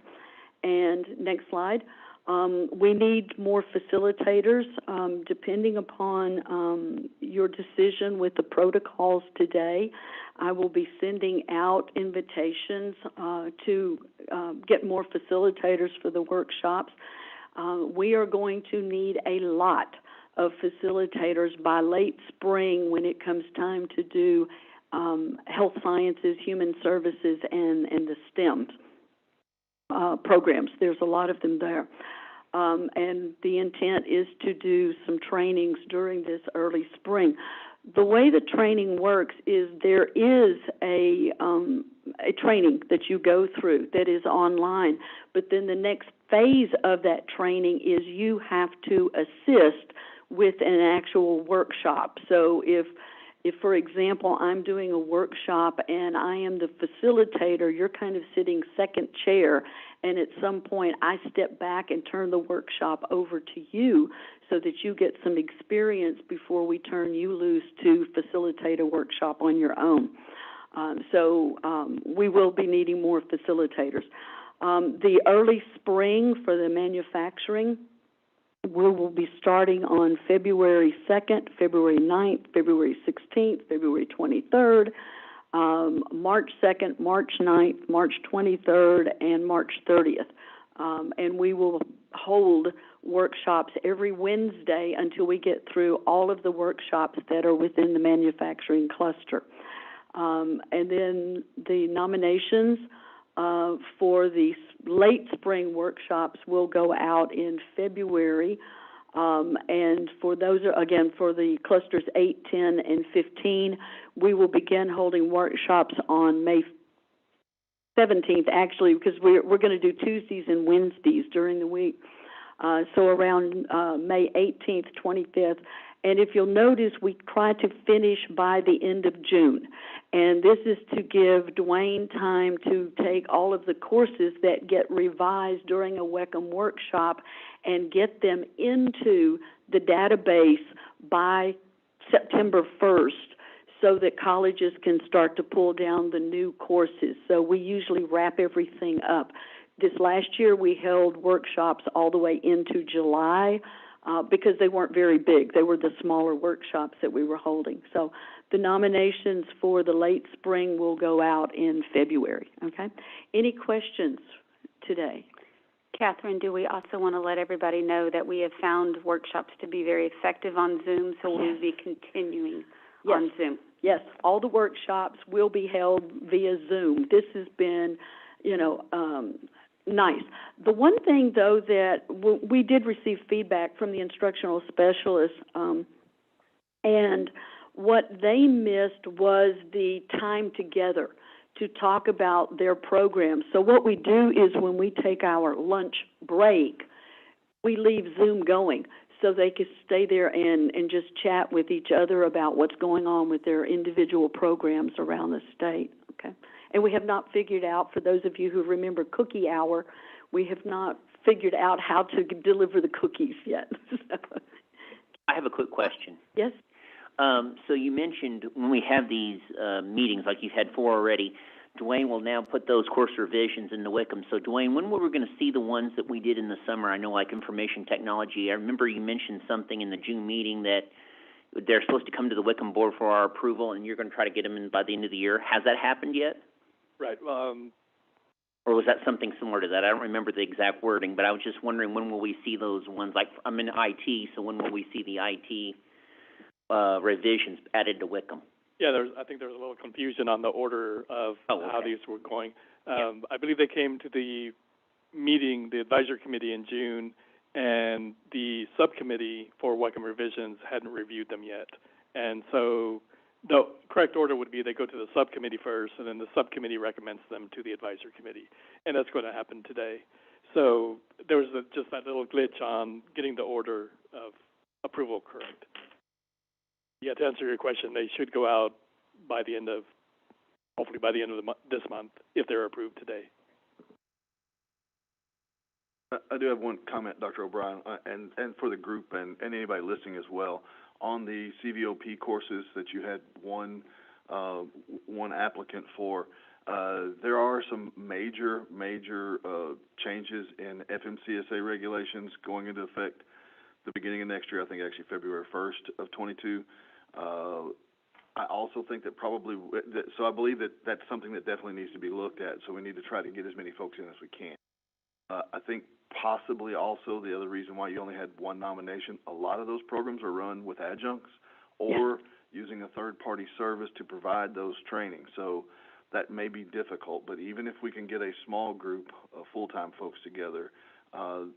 And next slide. We need more facilitators. Depending upon your decision with the protocols today, I will be sending out invitations to get more facilitators for the workshops. We are going to need a lot of facilitators by late spring when it comes time to do health sciences, human services, and the STEM programs. There's a lot of them there. And the intent is to do some trainings during this early spring. The way the training works is there is a training that you go through that is online, but then the next phase of that training is you have to assist with an actual workshop. So if for example, I'm doing a workshop and I am the facilitator, you're kind of sitting second chair, and at some point I step back and turn the workshop over to you so that you get some experience before we turn you loose to facilitate a workshop on your own. So we will be needing more facilitators. The early spring for the manufacturing, we will be starting on February 2nd, February 9th, February 16th, February 23rd, March 2nd, March 9th, March 23rd, and March 30th. And we will hold workshops every Wednesday until we get through all of the workshops that are within the manufacturing cluster. And then the nominations for the late spring workshops will go out in February, and for those, again, for the clusters 8, 10, and 15, we will begin holding workshops on May 17th, actually, because we're going to do Tuesdays and Wednesdays during the week, so around May 18th, 25th. And if you'll notice, we try to finish by the end of June. And this is to give Dwayne time to take all of the courses that get revised during a WECM workshop and get them into the database by September 1st so that colleges can start to pull down the new courses. So we usually wrap everything up. This last year we held workshops all the way into July, because they weren't very big. They were the smaller workshops that we were holding. So the nominations for the late spring will go out in February, okay? Any questions today? Catherine, do we also want to let everybody know that we have found workshops to be very effective on Zoom, so we'll be continuing on Zoom? Yes, all the workshops will be held via Zoom. This has been, nice. The one thing, though, that we did receive feedback from the instructional specialists, and what they missed was the time together to talk about their program. So what we do is when we take our lunch break, we leave Zoom going so they can stay there and just chat with each other about what's going on with their individual programs around the state, okay? And we have not figured out, for those of you who remember cookie hour, we have not figured out how to deliver the cookies yet. I have a quick question. Yes? So you mentioned when we have these meetings, like you've had 4 already, Dwayne will now put those course revisions in the WECM. So Dwayne, when were we going to see the ones that we did in the summer? I know, like information technology. I remember you mentioned something in the June meeting that they're supposed to come to the WECM board for our approval, and you're going to try to get them in by the end of the year. Has that happened yet? Right. Or was that something similar to that? I don't remember the exact wording, but I was just wondering, when will we see those ones? Like, I'm in IT, so when will we see the IT revisions added to WECM? Yeah, I think there was a little confusion on the order of how these were going. I believe they came to the meeting, the advisory committee in June, and the subcommittee for WECM revisions hadn't reviewed them yet. And so the correct order would be they go to the subcommittee first, and then the subcommittee recommends them to the advisory committee. And that's going to happen today. So there was just that little glitch on getting the order of approval correct. Yeah, to answer your question, they should go out by the end of, hopefully by the end of this month, if they're approved today. I do have one comment, Dr. O'Brien, and for the group and anybody listening as well. On the CVOP courses that you had one applicant for, there are some major changes in FMCSA regulations going into effect the beginning of next year. I think actually February 1st of 22. I also think that probably, so I believe that that's something that definitely needs to be looked at. So we need to try to get as many folks in as we can. I think possibly also the other reason why you only had one nomination, a lot of those programs are run with adjuncts or using a third-party service to provide those trainings. So that may be difficult, but even if we can get a small group of full-time folks together, I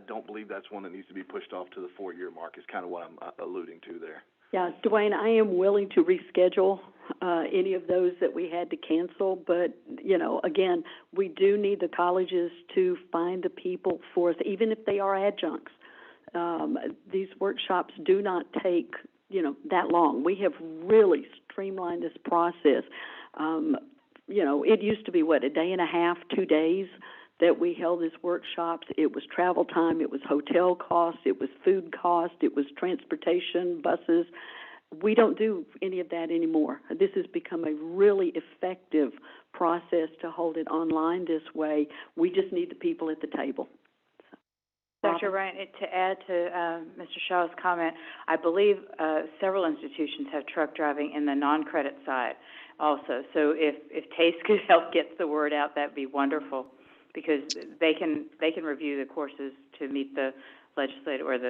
don't believe that's one that needs to be pushed off to the 4-year mark is kind of what I'm alluding to there. Yeah, Dwayne, I am willing to reschedule any of those that we had to cancel, but, again, we do need the colleges to find the people for us, even if they are adjuncts. These workshops do not take, that long. We have really streamlined this process. It used to be, a day and a half, 2 days that we held these workshops. It was travel time, it was hotel costs, it was food cost, it was transportation, buses. We don't do any of that anymore. This has become a really effective process to hold it online this way. We just need the people at the table. Dr. Ryan, to add to Mr. Shaw's comment, I believe several institutions have truck driving in the non-credit side also. So if TASE could help get the word out, that'd be wonderful, because they can review the courses to meet the legislative or as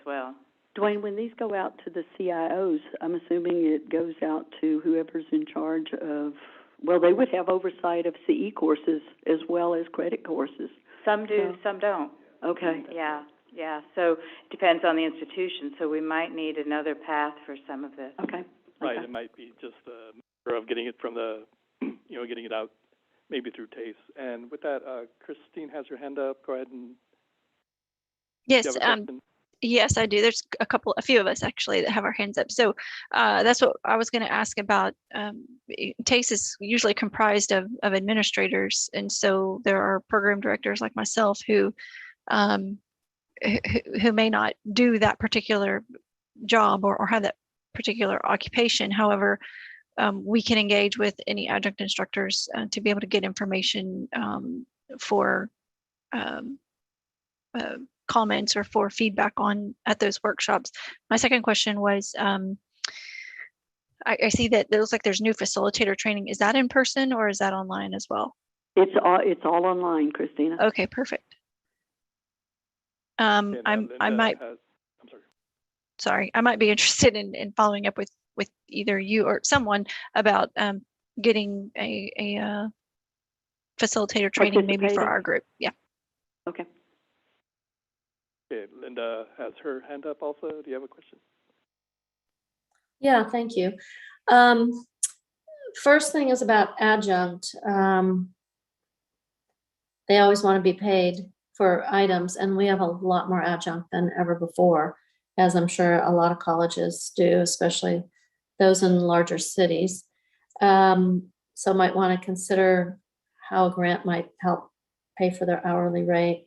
well. Dwayne, when these go out to the CIOs, I'm assuming it goes out to whoever's in charge of, they would have oversight of CE courses as well as credit courses. Some do, some don't. Okay. Yeah. So it depends on the institution. So we might need another path for some of this. Okay. Right. It might be just a matter of getting it from the, getting it out maybe through TASE. And with that, Christine has her hand up. Go ahead and. Yes. Yes, I do. There's a few of us actually that have our hands up. So that's what I was going to ask about. TASE is usually comprised of administrators, and so there are program directors like myself who may not do that particular job or have that particular occupation. However, we can engage with any adjunct instructors to be able to get information for comments or for feedback at those workshops. My second question was, I see that it looks like there's new facilitator training. Is that in person or is that online as well? It's all online, Christina. Okay, perfect. I might be interested in following up with either you or someone about getting a facilitator training maybe for our group. Yeah. Okay. Okay, Linda has her hand up also. Do you have a question? Yeah, thank you. First thing is about adjunct. They always want to be paid for items, and we have a lot more adjunct than ever before, as I'm sure a lot of colleges do, especially those in larger cities. So might want to consider how a grant might help pay for their hourly rate.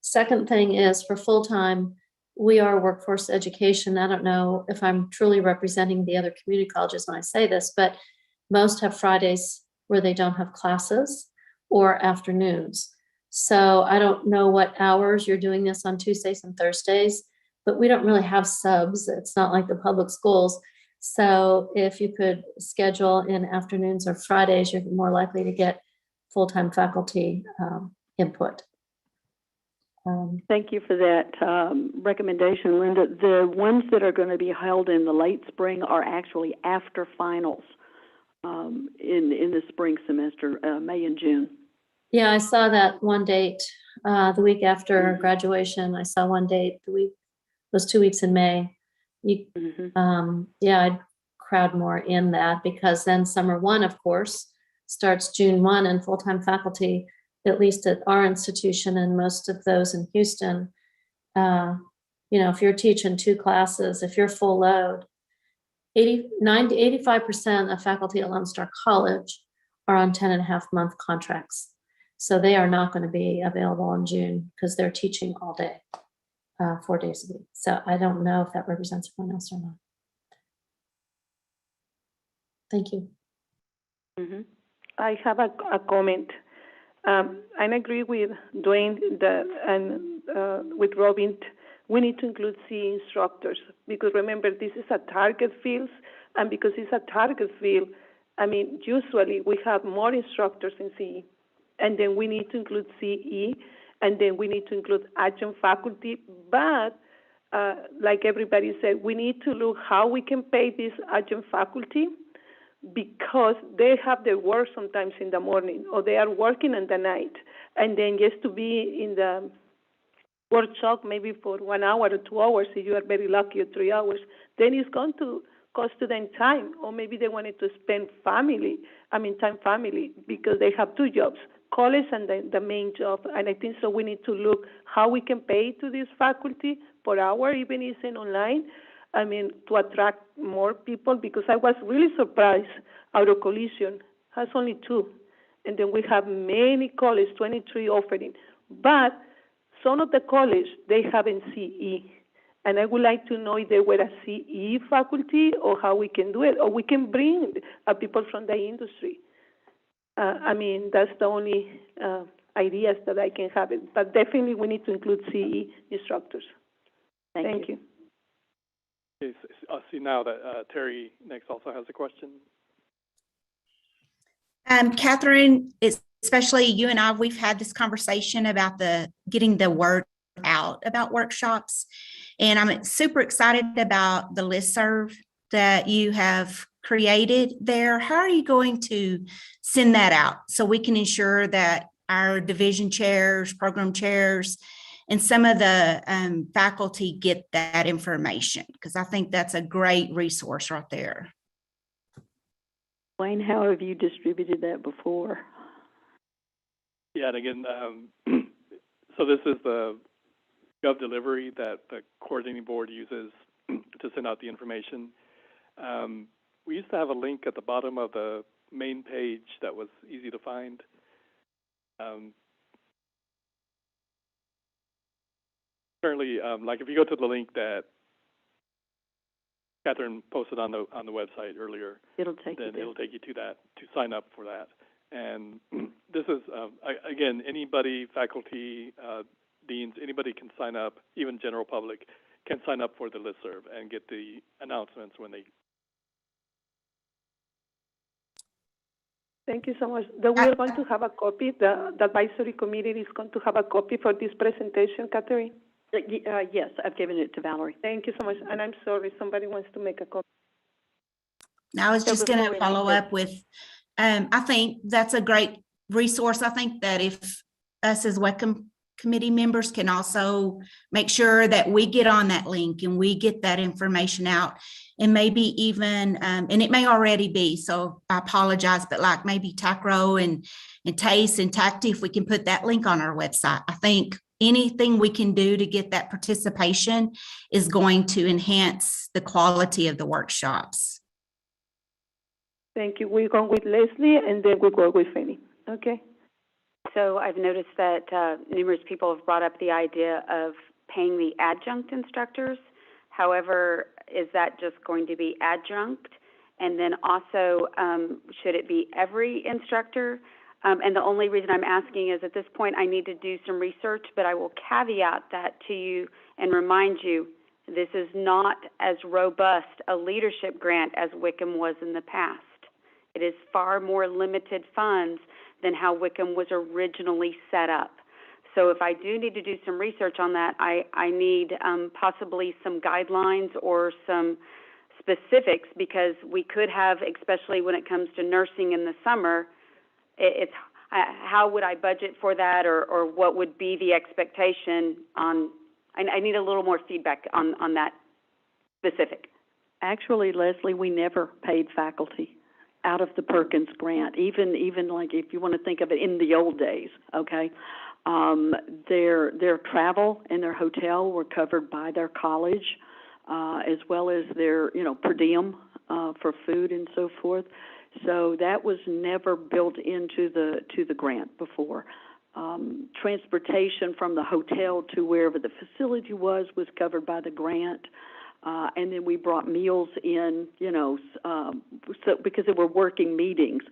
Second thing is for full-time, we are workforce education. I don't know if I'm truly representing the other community colleges when I say this, but Most have Fridays where they don't have classes or afternoons. So I don't know what hours you're doing this on Tuesdays and Thursdays, but we don't really have subs. It's not like the public schools. So if you could schedule in afternoons or Fridays, you're more likely to get full-time faculty input. Thank you for that recommendation, Linda. The ones that are going to be held in the late spring are actually after finals in the spring semester, May and June. Yeah, I saw that one date the week after graduation. I saw one date the week, those 2 weeks in May. Yeah, I'd crowd more in that because then summer one, of course, starts June 1 and full-time faculty, at least at our institution and most of those in Houston. If you're teaching 2 classes, if you're full load, 89 to 85% of faculty at Lone Star College are on 10.5-month contracts. So they are not going to be available in June because they're teaching all day, 4 days a week. So I don't know if that represents everyone else or not. Thank you. I have a comment. I agree with Dwayne and with Robin. We need to include CE instructors because remember, this is a target field, and because it's a target field, usually we have more instructors in CE, and then we need to include CE, and then we need to include adjunct faculty. But like everybody said, we need to look how we can pay this adjunct faculty because they have their work sometimes in the morning or they are working in the night, and then just to be in the workshop maybe for 1 hour or 2 hours, if you are very lucky, or 3 hours, then it's going to cost them time, or maybe they wanted to spend time family, because they have 2 jobs, college and the main job. And I think so we need to look how we can pay to this faculty per hour, even if it's online, to attract more people, because I was really surprised our collision has only 2. And then we have many colleges, 23 offering. But some of the college, they have in CE. And I would like to know if they were a CE faculty or how we can do it, or we can bring people from the industry. That's the only ideas that I can have it. But definitely we need to include CE instructors. Thank you. Okay, so I see now that Terry next also has a question. Catherine, especially you and I, we've had this conversation about getting the word out about workshops. And I'm super excited about the listserv that you have created there. How are you going to send that out so we can ensure that our division chairs, program chairs, and some of the faculty get that information? Because I think that's a great resource right there. Wayne, how have you distributed that before? Yeah, and again, so this is the Gov delivery that the coordinating board uses to send out the information. We used to have a link at the bottom of the main page that was easy to find. Currently, like if you go to the link that Catherine posted on the website earlier, it'll take you to that to sign up for that. And this is again, anybody, faculty, deans, anybody can sign up. Even general public can sign up for the listserv and get the announcements when they. Thank you so much. We are going to have a copy. The advisory committee is going to have a copy for this presentation, Catherine. Yes, I've given it to Valerie. Thank you so much. And I'm sorry, somebody wants to make a copy. I was just going to follow up with, I think that's a great resource. I think that if us as WECM committee members can also make sure that we get on that link and we get that information out, and maybe even, and it may already be, so I apologize, but like maybe TACRO and TACE and TACTI, if we can put that link on our website, I think anything we can do to get that participation is going to enhance the quality of the workshops. Thank you. We're going with Leslie, and then we'll go with Fanny. Okay. So I've noticed that numerous people have brought up the idea of paying the adjunct instructors. However, is that just going to be adjunct? And then also, should it be every instructor? And the only reason I'm asking is at this point I need to do some research, but I will caveat that to you and remind you this is not as robust a leadership grant as WECM was in the past. It is far more limited funds than how WECM was originally set up. So if I do need to do some research on that, I need possibly some guidelines or some specifics, because we could have, especially when it comes to nursing in the summer, it's how would I budget for that, or what would be the expectation on, I need a little more feedback on that specific. Actually, Leslie, we never paid faculty out of the Perkins grant, even like if you want to think of it in the old days, okay? Their travel and their hotel were covered by their college, as well as their, per diem for food and so forth. So that was never built into the grant before. Transportation from the hotel to wherever the facility was covered by the grant. And then we brought meals in, so because there were working meetings,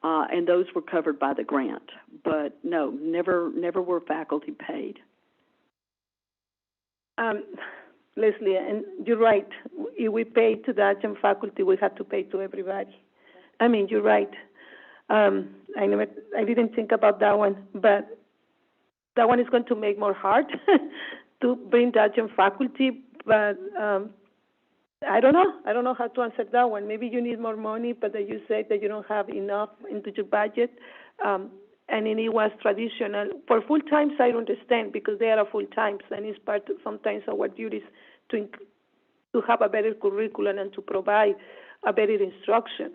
and those were covered by the grant. But no, never were faculty paid. Leslie, and you're right. If we pay to the adjunct faculty, we have to pay to everybody. I mean, you're right. I didn't think about that one, but that one is going to make more hard to bring the adjunct faculty. But I don't know. I don't know how to answer that one. Maybe you need more money, but that you said that you don't have enough into your budget. And then it was traditional. For full-times, I understand, because they are full-times, and it's part of sometimes our duties to have a better curriculum and to provide a better instruction.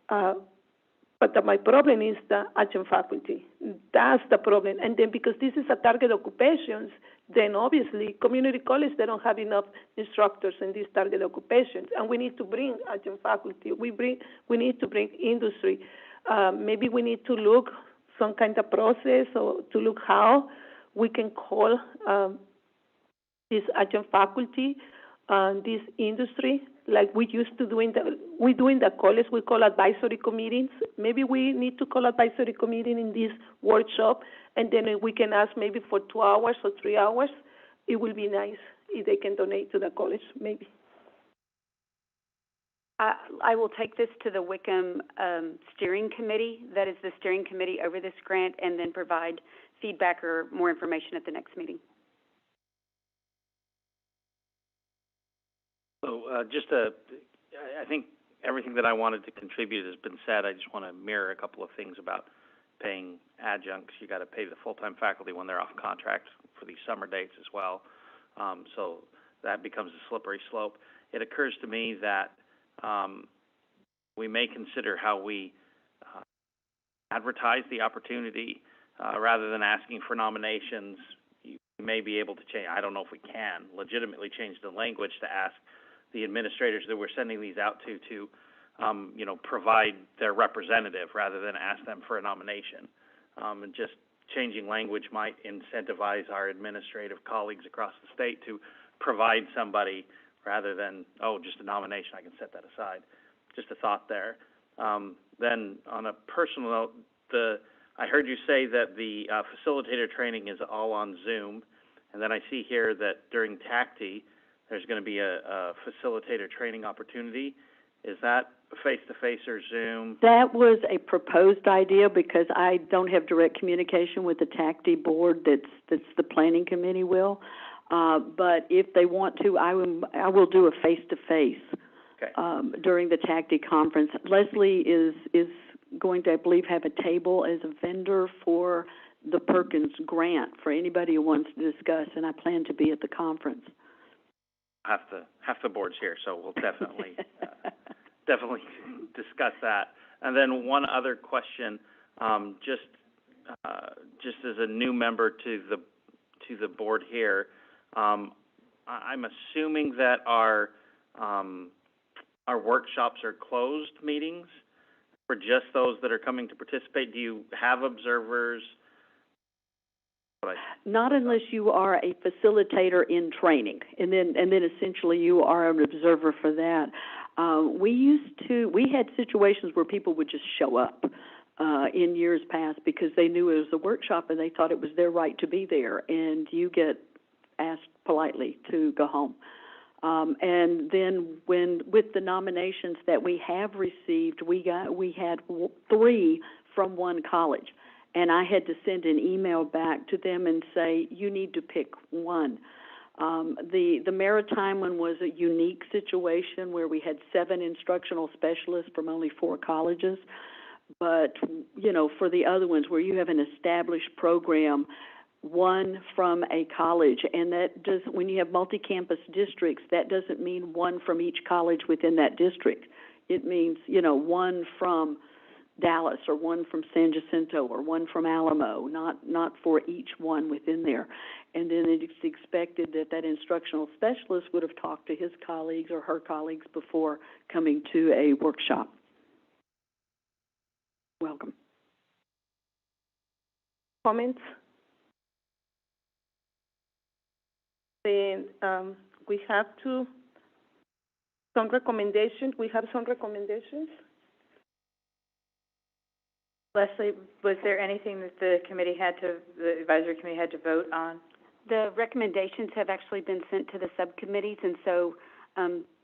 But my problem is the adjunct faculty. That's the problem. And then because this is a target occupations, then obviously community college, they don't have enough instructors in these target occupations. And we need to bring adjunct faculty. We need to bring industry. Maybe we need to look some kind of process, or to look how we can call this adjunct faculty, this industry, like we used to do in the college. We call advisory committees. Maybe we need to call advisory committee in this workshop, and then we can ask maybe for 2 hours or 3 hours. It will be nice if they can donate to the college, maybe. I will take this to the WECM steering committee. That is the steering committee over this grant, and then provide feedback or more information at the next meeting. So I think everything that I wanted to contribute has been said. I just want to mirror a couple of things about paying adjuncts. You got to pay the full-time faculty when they're off contract for these summer dates as well. So that becomes a slippery slope. It occurs to me that we may consider how we advertise the opportunity rather than asking for nominations. You may be able to change. I don't know if we can legitimately change the language to ask the administrators that we're sending these out to provide their representative rather than ask them for a nomination. And just changing language might incentivize our administrative colleagues across the state to provide somebody rather than, just a nomination, I can set that aside. Just a thought there. Then on a personal note, I heard you say that the facilitator training is all on Zoom, and then I see here that during TACTI, there's going to be a facilitator training opportunity. Is that face-to-face or Zoom? That was a proposed idea, because I don't have direct communication with the TACTI board. That's the planning committee will. But if they want to, I will do a face-to-face during the TACTI conference. Leslie is going to, I believe, have a table as a vendor for the Perkins grant for anybody who wants to discuss, and I plan to be at the conference. Half the board's here, so we'll definitely discuss that. And then one other question, just as a new member to the board here, I'm assuming that our workshops are closed meetings for just those that are coming to participate. Do you have observers? Not unless you are a facilitator in training, and then essentially you are an observer for that. We had situations where people would just show up in years past because they knew it was a workshop and they thought it was their right to be there, and you get asked politely to go home. And then with the nominations that we have received, we had 3 from one college, and I had to send an email back to them and say, you need to pick one. The Maritime one was a unique situation where we had 7 instructional specialists from only 4 colleges. But, for the other ones where you have an established program, 1 from a college, and that does, when you have multi-campus districts, that doesn't mean 1 from each college within that district. It means, 1 from Dallas or 1 from San Jacinto or 1 from Alamo, not for each one within there. And then it's expected that instructional specialist would have talked to his colleagues or her colleagues before coming to a workshop. Welcome. Comments? Then we have some recommendations. We have some recommendations. Leslie, was there anything that the advisory committee had to vote on? The recommendations have actually been sent to the subcommittees, and so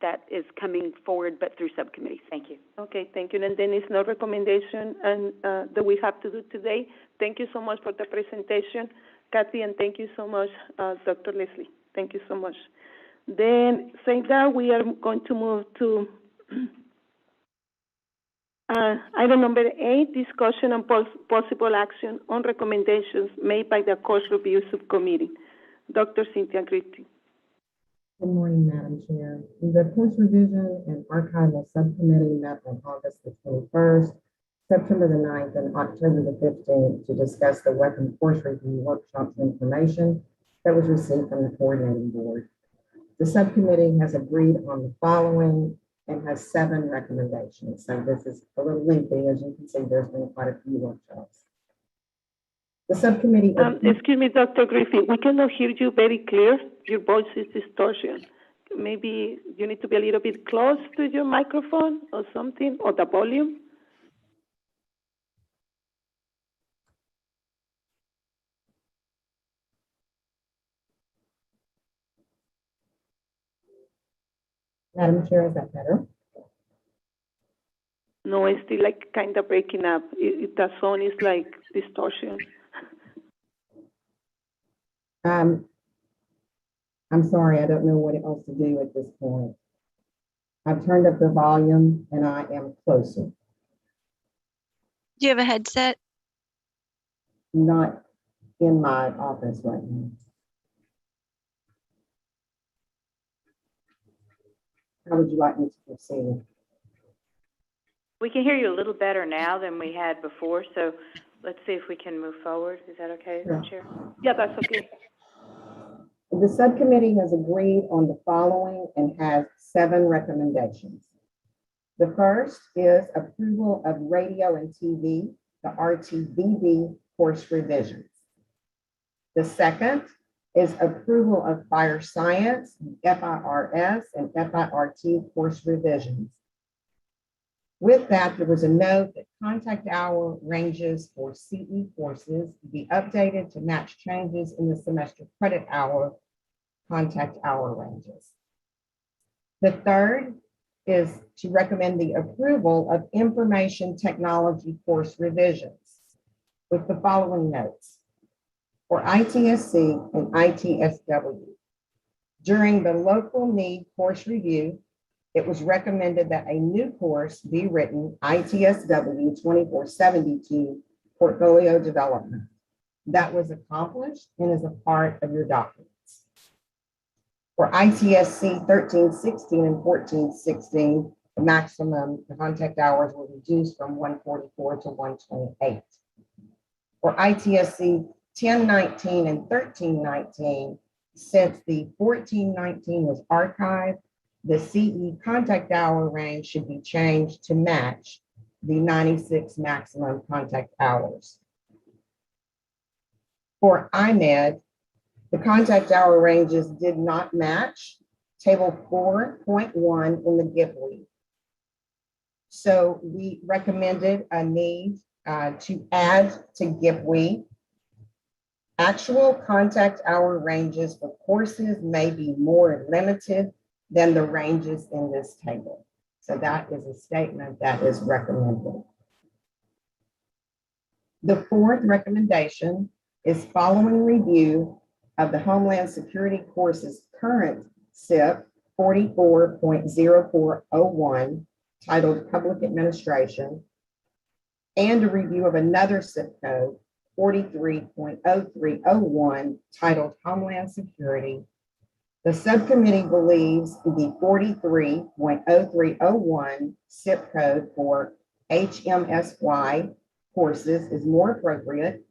that is coming forward, but through subcommittees. Thank you. Okay, thank you. And then it's no recommendation that we have to do today. Thank you so much for the presentation, Kathy, and thank you so much, Dr. Leslie. Thank you so much. Then, saying that, we are going to move to item number 8, discussion and possible action on recommendations made by the Course Review Subcommittee. Dr. Cynthia Gritti. Good morning, Madam Chair. The Course Revision and Archival Subcommittee met on August the 21st, September the 9th, and October the 15th to discuss the WECM Course Review Workshops information that was received from the Coordinating Board. The subcommittee has agreed on the following and has 7 recommendations. So this is a little lengthy. As you can see, there's been quite a few workshops. The subcommittee... excuse me, Dr. Griffin, we cannot hear you very clear. Your voice is distortion. Maybe you need to be a little bit close to your microphone or something, or the volume. Madam Chair, is that better? No, it's still like kind of breaking up. The sound is like distortion. I'm sorry, I don't know what else to do at this point. I've turned up the volume and I am closer. Do you have a headset? Not in my office right now. How would you like me to proceed? We can hear you a little better now than we had before, so let's see if we can move forward. Is that okay, Madam Chair? Yeah, that's okay. The subcommittee has agreed on the following and has 7 recommendations. The first is approval of radio and TV, the RTVB course revisions. The second is approval of fire science, FIRS, and FIRT course revisions. With that, there was a note that contact hour ranges for CE courses be updated to match changes in the semester credit hour contact hour ranges. The third is to recommend the approval of information technology course revisions with the following notes. For ITSC and ITSW, during the local need course review, it was recommended that a new course be written, ITSW 2472, Portfolio Development. That was accomplished and is a part of your documents. For ITSC 1316 and 1416, the maximum contact hours were reduced from 144 to 128. For ITSC 1019 and 1319, since the 1419 was archived, the CE contact hour range should be changed to match the 96 maximum contact hours. For IMED, the contact hour ranges did not match Table 4.1 in the GIP week. So we recommended a need to add to GIPWE. Actual contact hour ranges for courses may be more limited than the ranges in this table. So that is a statement that is recommended. The fourth recommendation is following review of the Homeland Security course's current SIP 44.0401 titled Public Administration, and a review of another SIP code 43.0301 titled Homeland Security. The subcommittee believes the 43.0301 SIP code for HMSY courses is more appropriate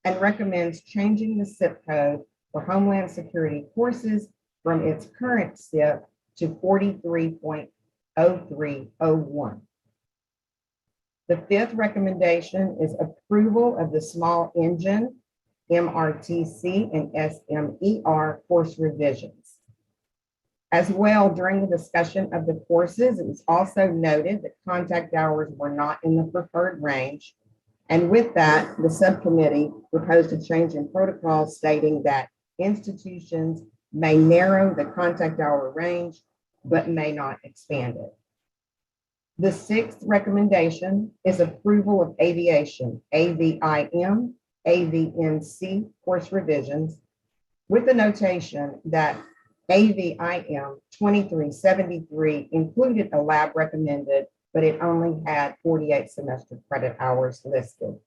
and recommends changing the SIP code for Homeland Security courses from its current SIP to 43.0301. The fifth recommendation is approval of the small engine, MRTC, and SMER course revisions. As well, during the discussion of the courses, it was also noted that contact hours were not in the preferred range. And with that, the subcommittee proposed a change in protocol stating that institutions may narrow the contact hour range, but may not expand it. The sixth recommendation is approval of aviation, AVIM, AVNC course revisions, with the notation that AVIM 2373 included a lab recommended, but it only had 48 semester credit hours listed.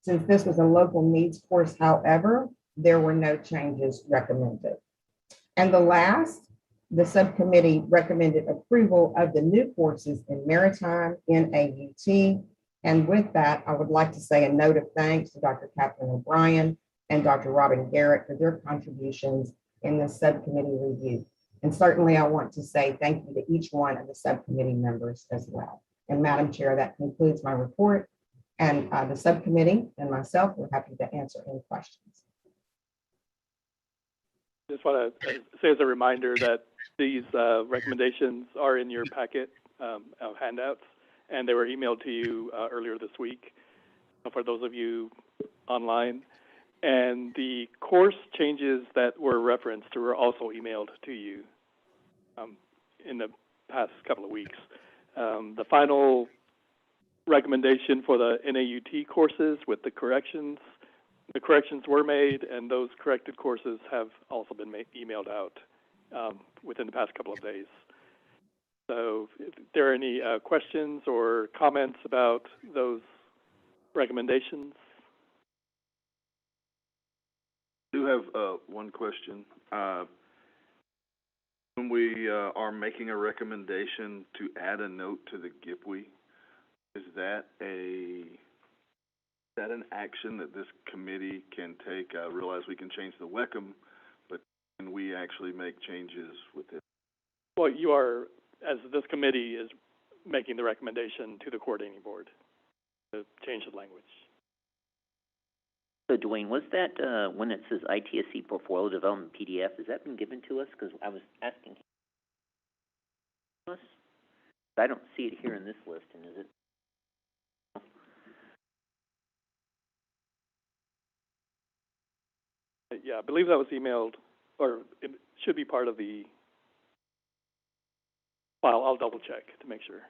Since this was a local needs course, however, there were no changes recommended. And the last, the subcommittee recommended approval of the new courses in Maritime, NAUT. And with that, I would like to say a note of thanks to Dr. Catherine O'Brien and Dr. Robin Garrett for their contributions in the subcommittee review. And certainly I want to say thank you to each one of the subcommittee members as well. And Madam Chair, that concludes my report. And the subcommittee and myself, we're happy to answer any questions. Just want to say as a reminder that these recommendations are in your packet of handouts, and they were emailed to you earlier this week for those of you online. And the course changes that were referenced were also emailed to you in the past couple of weeks. The final recommendation for the NAUT courses with the corrections were made, and those corrected courses have also been emailed out within the past couple of days. So if there are any questions or comments about those recommendations? I do have one question. When we are making a recommendation to add a note to the GIPWE, is that an action that this committee can take? I realize we can change the WECM, but can we actually make changes with it? Well, you are, as this committee is making the recommendation to the coordinating board to change the language. So, Dwayne, was that when it says ITSC portfolio development PDF, has that been given to us? Because I was asking us. I don't see it here in this list, and is it? Yeah, I believe that was emailed, or it should be part of the file. I'll double check to make sure.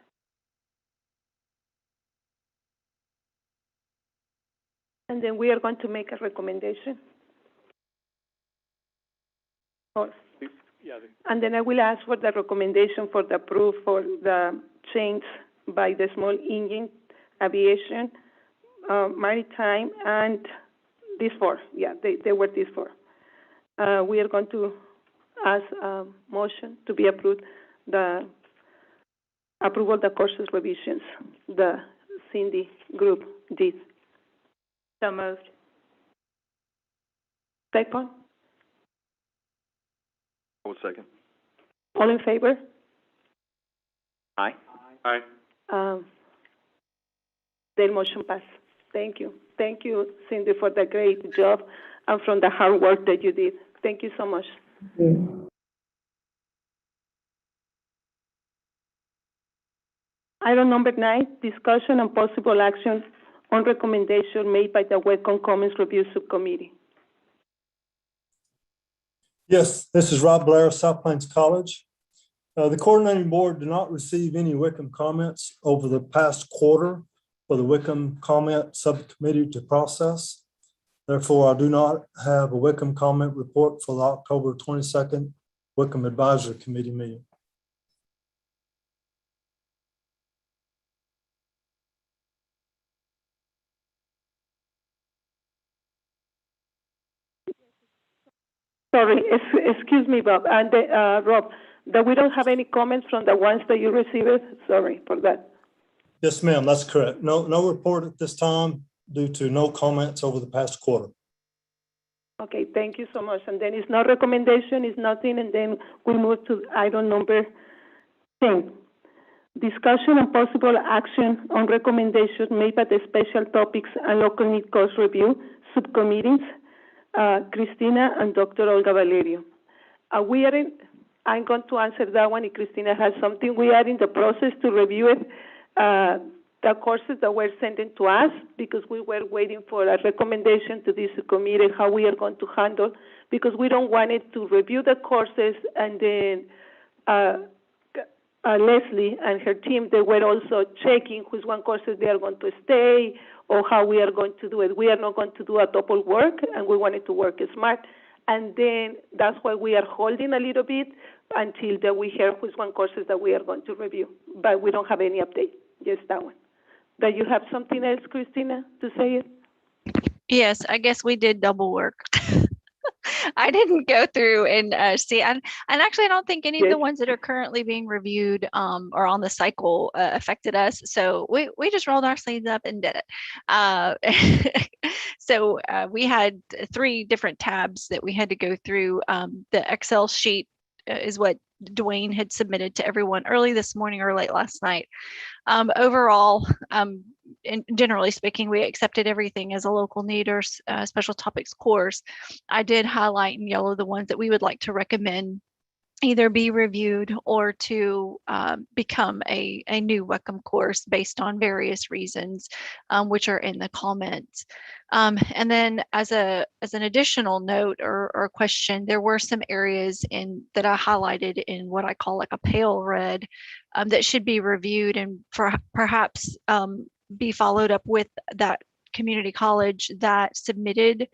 And then we are going to make a recommendation. And then I will ask for the recommendation for the approve for the change by the small engine, aviation, maritime, and these four. Yeah, they were these four. We are going to ask a motion to be approved, the approval of the courses revisions the Cindy group did. So moved. Second? One second. All in favor? Aye. Aye. The motion passed. Thank you. Thank you, Cindy, for the great job and from the hard work that you did. Thank you so much. Yeah. Item number 9, discussion and possible action on recommendation made by the WECM Commons Review Subcommittee. Yes, this is Rob Blair, South Plains College. The coordinating board did not receive any WECM comments over the past quarter for the WECM comment subcommittee to process. Therefore, I do not have a WECM comment report for the October 22nd WECM Advisory Committee meeting. Sorry, excuse me, Bob, and Rob, that we don't have any comments from the ones that you received. Sorry for that. Yes, ma'am, that's correct. No report at this time due to no comments over the past quarter. Okay, thank you so much. And then it's no recommendation, it's nothing, and then we move to item number 10. Discussion and possible action on recommendations made by the Special Topics and Local Need Course Review Subcommittees, Christina and Dr. Olga Valerio. I'm going to answer that one if Christina has something. We are in the process to review it, the courses that were sent in to us, because we were waiting for a recommendation to this committee how we are going to handle, because we don't want it to review the courses and then Leslie and her team, they were also checking which one courses they are going to stay or how we are going to do it. We are not going to do a double work, and we want it to work smart. And then that's why we are holding a little bit until that we hear which one courses that we are going to review. But we don't have any update, just that one. Do you have something else, Christina, to say it? Yes, I guess we did double work. I didn't go through and see, and actually, I don't think any of the ones that are currently being reviewed or on the cycle affected us. So we just rolled our sleeves up and did it. So we had 3 different tabs that we had to go through. The Excel sheet is what Dwayne had submitted to everyone early this morning or late last night. Overall, and generally speaking, we accepted everything as a local need or special topics course. I did highlight in yellow the ones that we would like to recommend either be reviewed or to become a new WECM course based on various reasons, which are in the comments. And then as an additional note or question, there were some areas that I highlighted in what I call like a pale red that should be reviewed and perhaps be followed up with that community college that submitted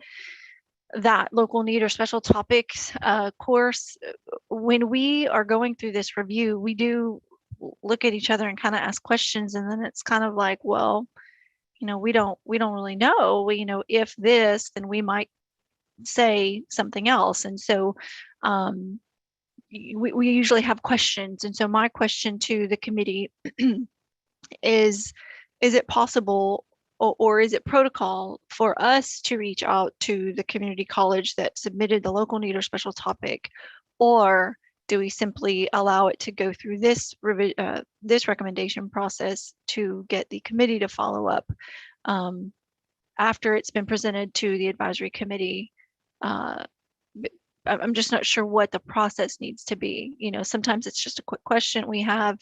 that local need or special topics course. When we are going through this review, we do look at each other and kind of ask questions, and then it's kind of like, well, we don't really know. If this, then we might say something else. And so we usually have questions. And so my question to the committee is it possible or is it protocol for us to reach out to the community college that submitted the local need or special topic, or do we simply allow it to go through this recommendation process to get the committee to follow up after it's been presented to the advisory committee? I'm just not sure what the process needs to be. Sometimes it's just a quick question we have.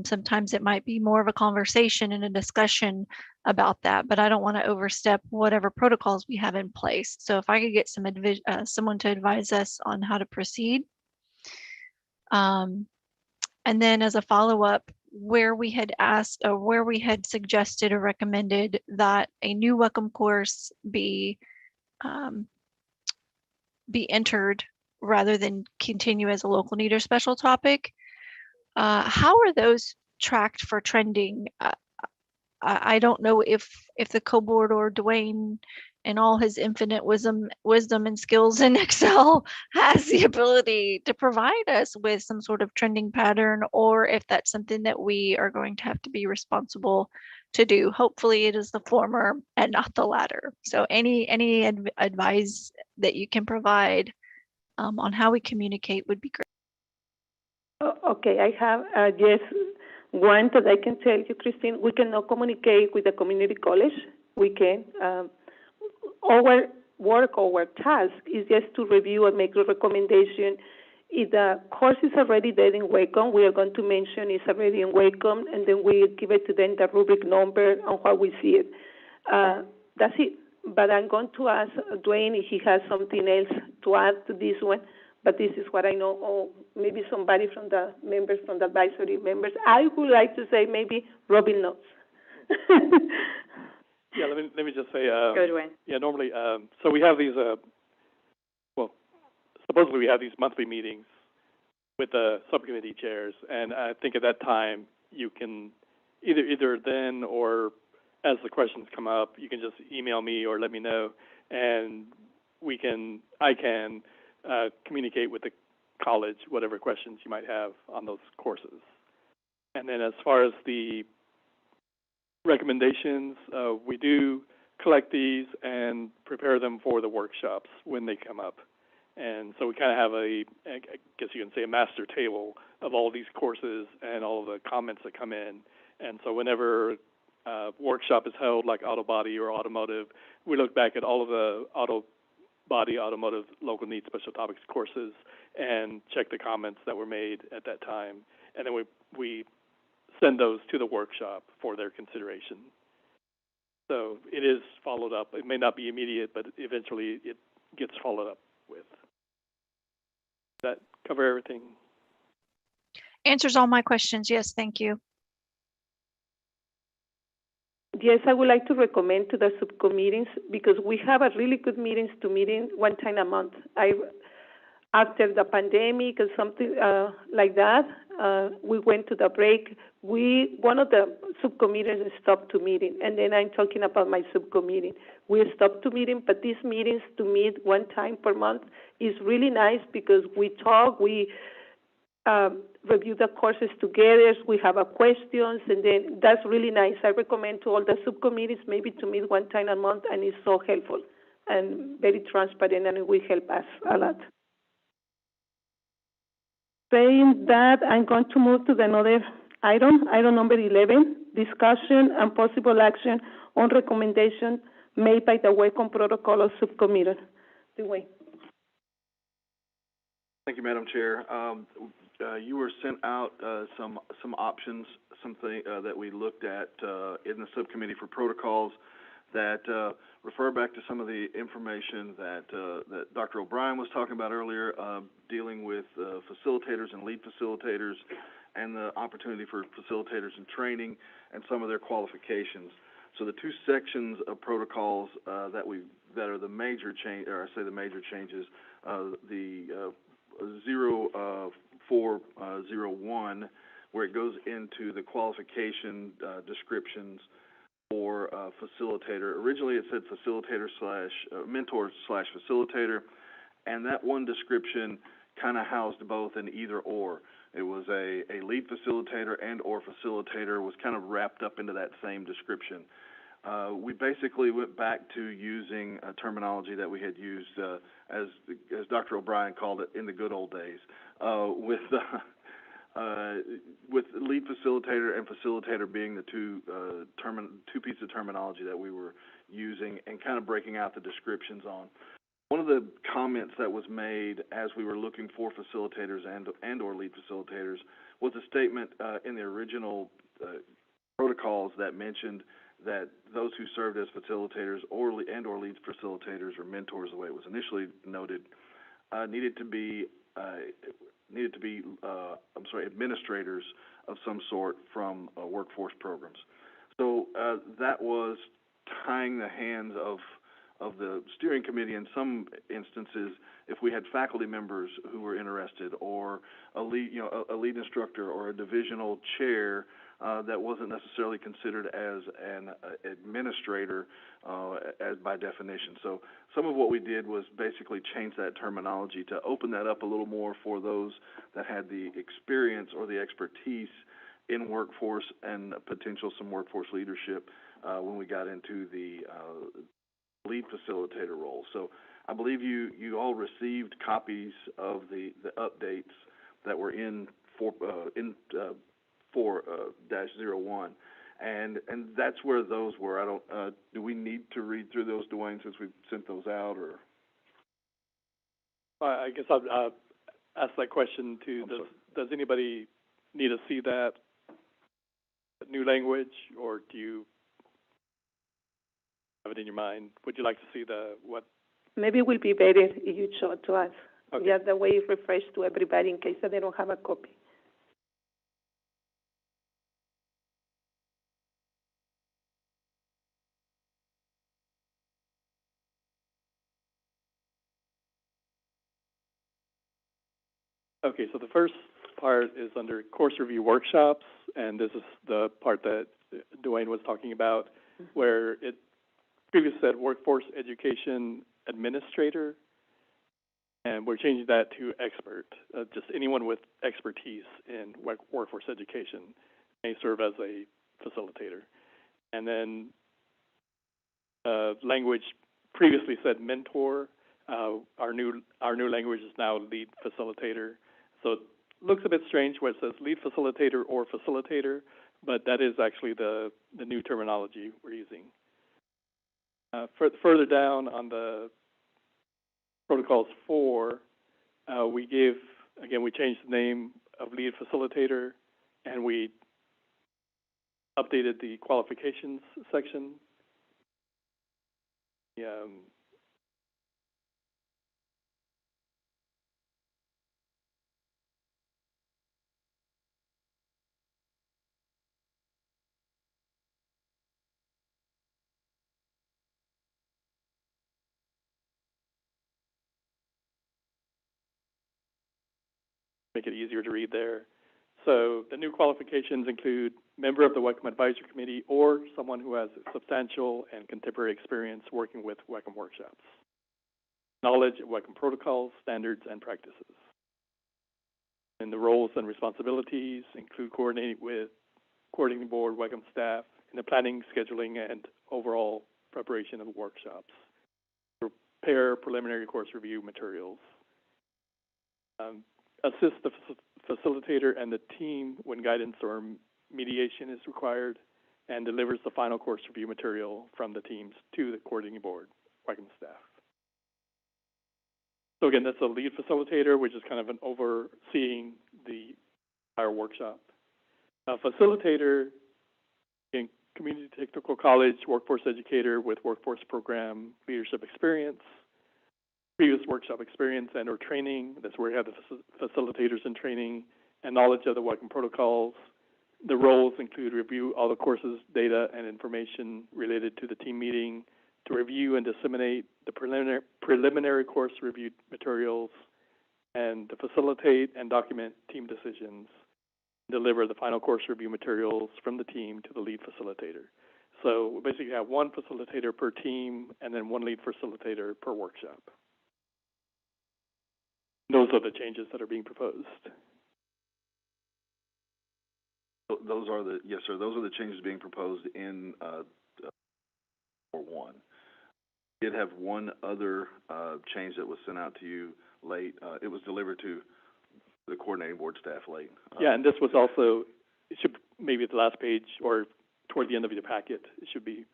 Sometimes it might be more of a conversation and a discussion about that, but I don't want to overstep whatever protocols we have in place. So if I could get someone to advise us on how to proceed. And then as a follow-up, where we had asked or where we had suggested or recommended that a new WECM course be entered rather than continue as a local need or special topic. How are those tracked for trending? I don't know if the co-board or Dwayne and all his infinite wisdom and skills in Excel has the ability to provide us with some sort of trending pattern, or if that's something that we are going to have to be responsible to do. Hopefully it is the former and not the latter. So any advice that you can provide on how we communicate would be great. Okay, I have yes, one that I can tell you, Christine. We cannot communicate with the community college. We can. Our work, our task is just to review and make a recommendation if the course is already there in WECM, we are going to mention it's already in WECM, and then we give it to them the rubric number and how we see it. That's it. But I'm going to ask Dwayne if he has something else to add to this one. But this is what I know. Oh, maybe somebody from the members, from the advisory members. I would like to say maybe Robin knows. Yeah, let me just say. Go, Dwayne. Yeah, normally, so we have these. Well, supposedly we have these monthly meetings with the subcommittee chairs, and I think at that time you can either then or as the questions come up, you can just email me or let me know, and I can communicate with the college whatever questions you might have on those courses. And then as far as the recommendations, we do collect these and prepare them for the workshops when they come up. And so we kind of have I guess you can say, a master table of all of these courses and all of the comments that come in. And so whenever workshop is held, like auto body or automotive, we look back at all of the auto body, automotive, local needs, special topics courses and check the comments that were made at that time. And then we send those to the workshop for their consideration. So it is followed up. It may not be immediate, but eventually it gets followed up with. Does that cover everything? Answers all my questions. Yes, thank you. Yes, I would like to recommend to the subcommittees, because we have a really good meetings to meeting one time a month. After the pandemic or something like that, we went to the break. One of the subcommittees stopped to meeting, and then I'm talking about my subcommittee. We stopped to meeting, but these meetings to meet one time per month is really nice because we talk, we review the courses together, we have questions, and then that's really nice. I recommend to all the subcommittees maybe to meet one time a month, and it's so helpful and very transparent, and it will help us a lot. Saying that, I'm going to move to another item number 11, discussion and possible action on recommendation made by the WECM Protocol of Subcommittee. Dwayne. Thank you, Madam Chair. You were sent out some options, something that we looked at in the subcommittee for protocols that refer back to some of the information that Dr. O'Brien was talking about earlier, dealing with facilitators and lead facilitators, and the opportunity for facilitators in training and some of their qualifications. So the two sections of protocols that are the major change, or I say the major changes, the 0401, where it goes into the qualification descriptions for facilitator. Originally it said facilitator / mentor / facilitator, and that one description kind of housed both in either or. It was a lead facilitator and or facilitator was kind of wrapped up into that same description. We basically went back to using a terminology that we had used, as Dr. O'Brien called it, in the good old days, with lead facilitator and facilitator being the two pieces of terminology that we were using and kind of breaking out the descriptions on. One of the comments that was made as we were looking for facilitators and or lead facilitators was a statement in the original protocols that mentioned that those who served as facilitators or lead facilitators or mentors, the way it was initially noted, needed to be administrators of some sort from workforce programs. So that was tying the hands of the steering committee in some instances if we had faculty members who were interested, or a lead instructor or a divisional chair that wasn't necessarily considered as an administrator as by definition. So some of what we did was basically change that terminology to open that up a little more for those that had the experience or the expertise in workforce and potential some workforce leadership when we got into the lead facilitator role. So I believe you all received copies of the updates that were in 4-01, and that's where those were. I don't. Do we need to read through those, Dwayne, since we've sent those out, or? I guess ask that question too. Does anybody need to see that new language, or do you have it in your mind? Would you like to see what? Maybe it will be better if you show it to us. Okay. Yeah, that way it refreshes to everybody in case that they don't have a copy. Okay, so the first part is under course review workshops, and this is the part that Dwayne was talking about, where it previously said workforce education administrator, and we're changing that to expert. Just anyone with expertise in workforce education may serve as a facilitator. And then language previously said mentor. Our new language is now lead facilitator. So it looks a bit strange where it says lead facilitator or facilitator, but that is actually the new terminology we're using. Further down on the protocols 4, we changed the name of lead facilitator, and we updated the qualifications section. Make it easier to read there. So the new qualifications include member of the WECM Advisory Committee or someone who has substantial and contemporary experience working with WECM workshops. Knowledge of WECM protocols, standards, and practices. And the roles and responsibilities include coordinating board, WECM staff in the planning, scheduling, and overall preparation of workshops. Prepare preliminary course review materials. Assist the facilitator and the team when guidance or mediation is required, and delivers the final course review material from the teams to the coordinating board, WECM staff. So again, that's a lead facilitator, which is kind of an overseeing the entire workshop. A facilitator in community technical college, workforce educator with workforce program leadership experience, previous workshop experience and or training. That's where you have the facilitators in training and knowledge of the WECM protocols. The roles include review all the courses, data, and information related to the team meeting, to review and disseminate the preliminary course review materials, and to facilitate and document team decisions, deliver the final course review materials from the team to the lead facilitator. So we basically have one facilitator per team and then one lead facilitator per workshop. Those are the changes that are being proposed. Those are the changes being proposed in 4.1. Did have one other change that was sent out to you late. It was delivered to the coordinating board staff late. Yeah, and this was also, it should maybe at the last page or toward the end of your packet. It should be,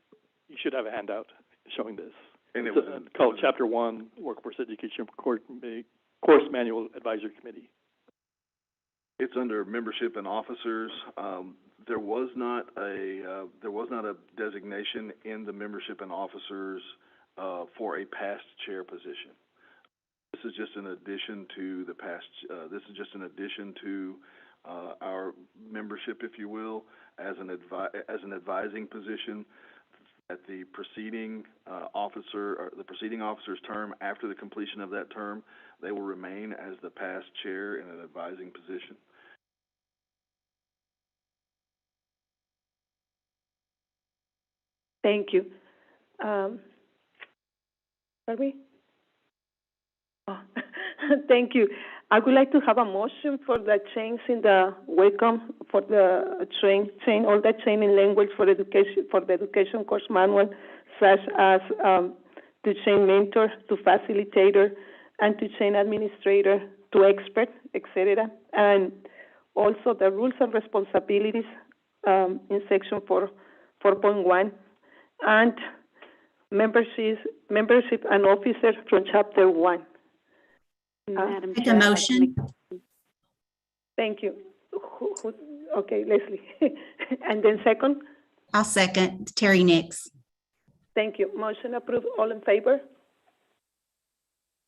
you should have a handout showing this. And it's called Chapter 1, Workforce Education Course Manual Advisory Committee. It's under membership and officers. There was not a designation in the membership and officers for a past chair position. This is just in addition to the past. This is just in addition to our membership, if you will, as an advising position. At the preceding officer's term, after the completion of that term, they will remain as the past chair in an advising position. Thank you. Are we? Oh, thank you. I would like to have a motion for the change in the WECM for the train all the training language for education for the education course manual, such as to change mentor to facilitator and to change administrator to expert, etc. And also the rules and responsibilities in section 4.1 and membership and officers from chapter 1. Madam Make Chair, a I'd like to motion. Thank you. Okay, Leslie. And then second? I'll second. Terry Nix. Thank you. Motion approved. All in favor?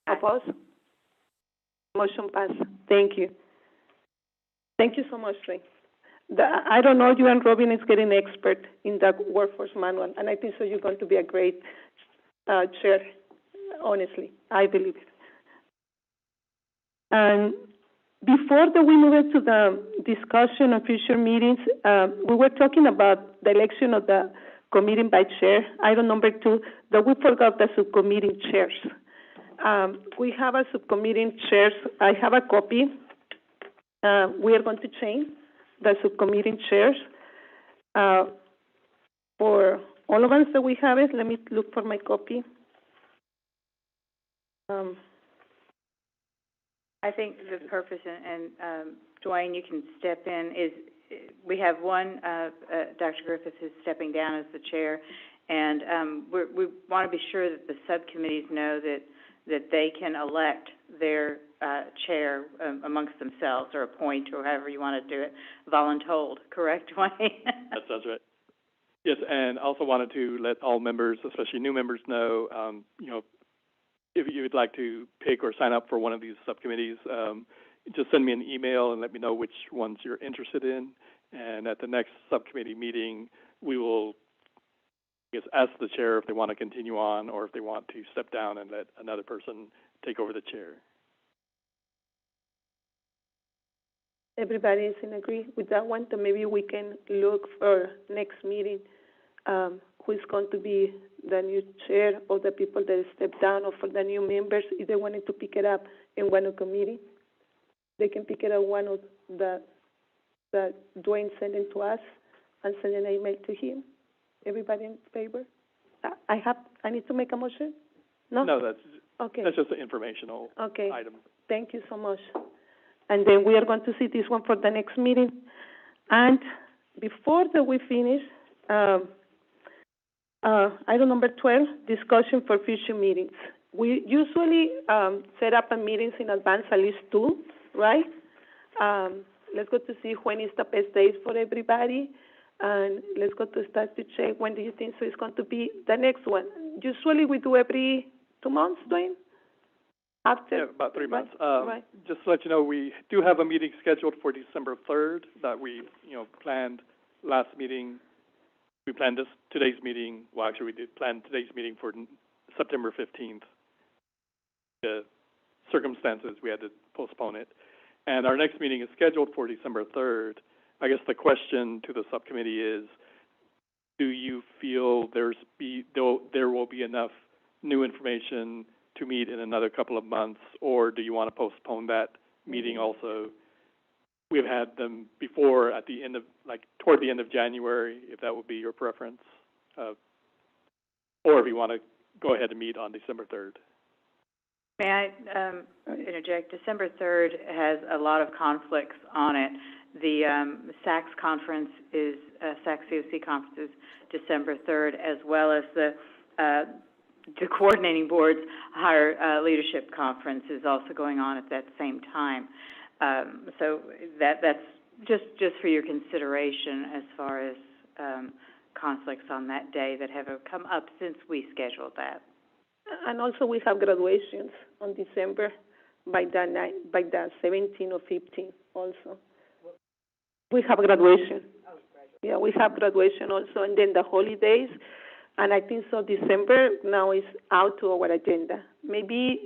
Opposed? Motion passed. Thank you. Thank you so much, Ray. I don't know, you and Robin is getting expert in the workforce manual, and I think so you're going to be a great chair, honestly. I believe it. And before that we move to the discussion of future meetings, we were talking about the election of the committee by chair. Item number 2, that we forgot the subcommittee chairs. We have a subcommittee chairs. I have a copy. We are going to change the subcommittee chairs. For all of us that we have it, let me look for my copy. I think the purpose, and Dwayne, you can step in, is we have one, Dr. Griffith is stepping down as the chair, and we want to be sure that the subcommittees know that they can elect their chair amongst themselves, or appoint, or however you want to do it, voluntold, correct, Dwayne? That sounds right. Yes, and also wanted to let all members, especially new members, know, if you would like to pick or sign up for one of these subcommittees, just send me an email and let me know which ones you're interested in. And at the next subcommittee meeting, we will, ask the chair if they want to continue on or if they want to step down and let another person take over the chair. Everybody is in agree with that one, so maybe we can look for next meeting, who is going to be the new chair, or the people that step down, or for the new members, if they wanted to pick it up in one committee, they can pick it up one of the Dwayne sent it to us and send an email to him. Everybody in favor? I need to make a motion? No? No, that's just an informational item. Thank you so much. And then we are going to see this one for the next meeting. And before that we finish, item number 12, discussion for future meetings. We usually set up a meetings in advance, at least 2, right? Let's go to see when is the best days for everybody. And let's go to start to check when do you think so it's going to be the next one. Usually we do every 2 months, Dwayne? After? Yeah, about 3 months. Right. Just to let you know, we do have a meeting scheduled for December 3rd that we, planned last meeting. We planned today's meeting. Well, actually, we did plan today's meeting for September 15th. The circumstances, we had to postpone it. And our next meeting is scheduled for December 3rd. I guess the question to the subcommittee is, do you feel there will be enough new information to meet in another couple of months, or do you want to postpone that meeting also? We've had them before at the end of, toward the end of January, if that would be your preference, or if you want to go ahead and meet on December 3rd. May I interject? December 3rd has a lot of conflicts on it. The SACS conference is, SACS COC conference is December 3rd, as well as the coordinating board's higher leadership conference is also going on at that same time. So that's just for your consideration as far as conflicts on that day that have come up since we scheduled that. And also we have graduations on December by the 17th or 15th also. We have graduation. Yeah, we have graduation also, and then the holidays. And I think so December now is out to our agenda. Maybe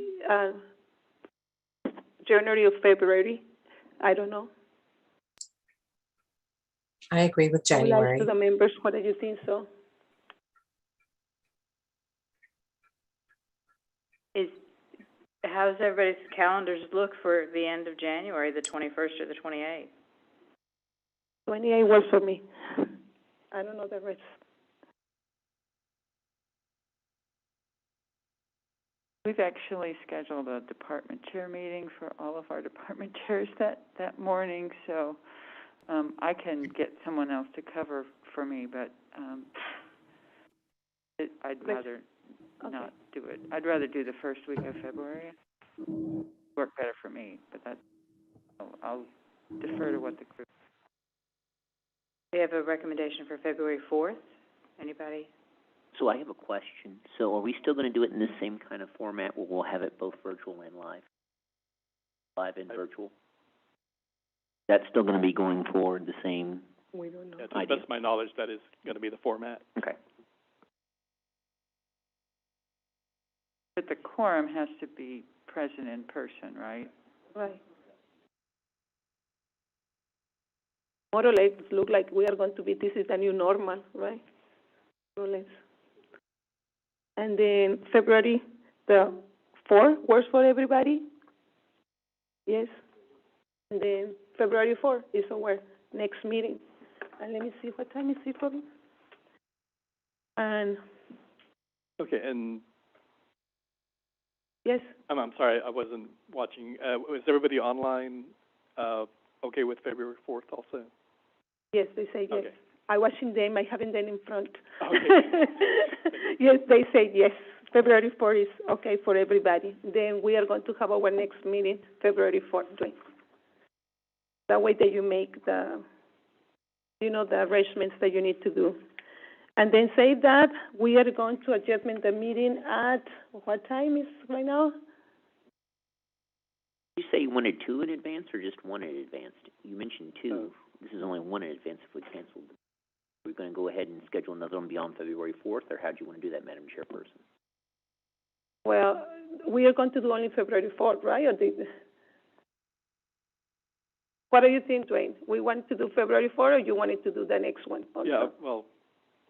January or February. I don't know. I agree with January. To the members, what do you think so? How's everybody's calendars look for the end of January, the 21st or the 28th? 28 works for me. I don't know the rest. We've actually scheduled a department chair meeting for all of our department chairs that morning, so I can get someone else to cover for me, but I'd rather not do it. I'd rather do the first week of February. work better for me, but I'll defer to what the group. We have a recommendation for February 4th. Anybody? So I have a question. So are we still going to do it in this same kind of format where we'll have it both virtual and live? Live and virtual? That's still going to be going forward the same We don't know. Yeah, to the best of my knowledge, that is going to be the format. Okay. But the quorum has to be present in person, right? Right. More or less, look like we are going to be, this is the new normal, right? More or less. And then February the 4th works for everybody? Yes. And then February 4th is our next meeting. And let me see, what time is it for me? And, Okay, and yes, I'm sorry, I wasn't watching. Was everybody online okay with February 4th also? yes, they say yes. Okay. I watching them, I haven't them in front. Okay. Yes, they say yes. February 4th is okay for everybody. Then we are going to have our next meeting, February 4th. That way that you make the, the arrangements that you need to do. And then say that we are going to adjourn the meeting at, what time is right now? Did you say you wanted two in advance or just one in advance? You mentioned two. This is only one in advance if we canceled. We're going to go ahead and schedule another one beyond February 4th, or how do you want to do that, Madam Chairperson? Well, we are going to do only February 4th, right? What do you think, Dwayne? We want to do February 4th, or you wanted to do the next one also? Yeah, well,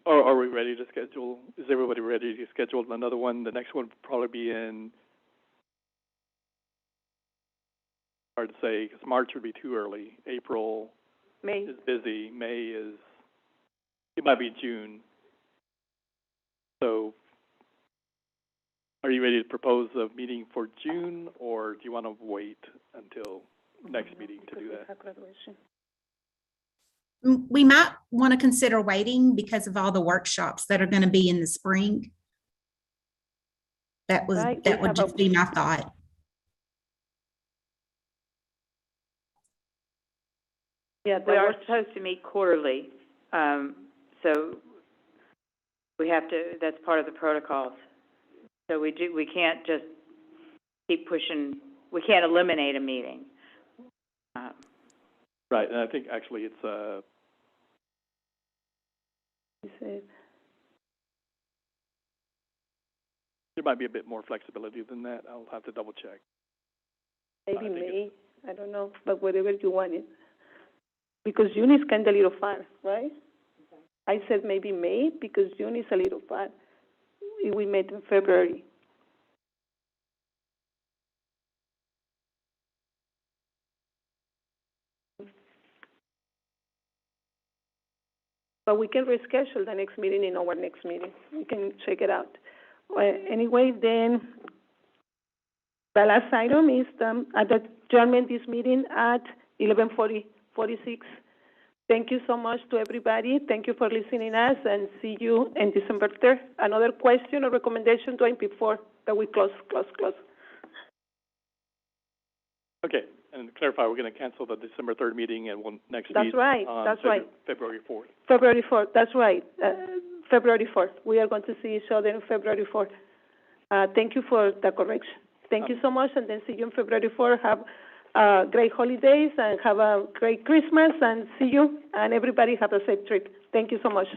are we ready to schedule? Is everybody ready to schedule another one? The next one will probably be in, hard to say, because March would be too early. April May is busy. May is, it might be June. So are you ready to propose a meeting for June, or do you want to wait until next meeting to do that? We might want to consider waiting because of all the workshops that are going to be in the spring. That would just be my thought. Yeah, we're supposed to meet quarterly, so we have to, that's part of the protocols. So we can't just keep pushing, we can't eliminate a meeting. Right, and I think actually it's there might be a bit more flexibility than that. I'll have to double check. Maybe May, I don't know, but whatever you want it. Because June is kind of a little far, right? I said maybe May because June is a little far. We met in February. But we can reschedule the next meeting in our next meeting. We can check it out. Anyway, then the last item is adjournment this meeting at 11:46. Thank you so much to everybody. Thank you for listening us, and see you in December 3rd. Another question or recommendation, Dwayne, before that we close. Okay, and to clarify, we're going to cancel the December 3rd meeting and we'll next That's meet right. on That's right. February 4th. February 4th. That's right. February 4th. We are going to see each other on February 4th. Thank you for the correction. Thank you so much, and then see you on February 4th. Have great holidays and have a great Christmas, and see you, and everybody have a safe trip. Thank you so much.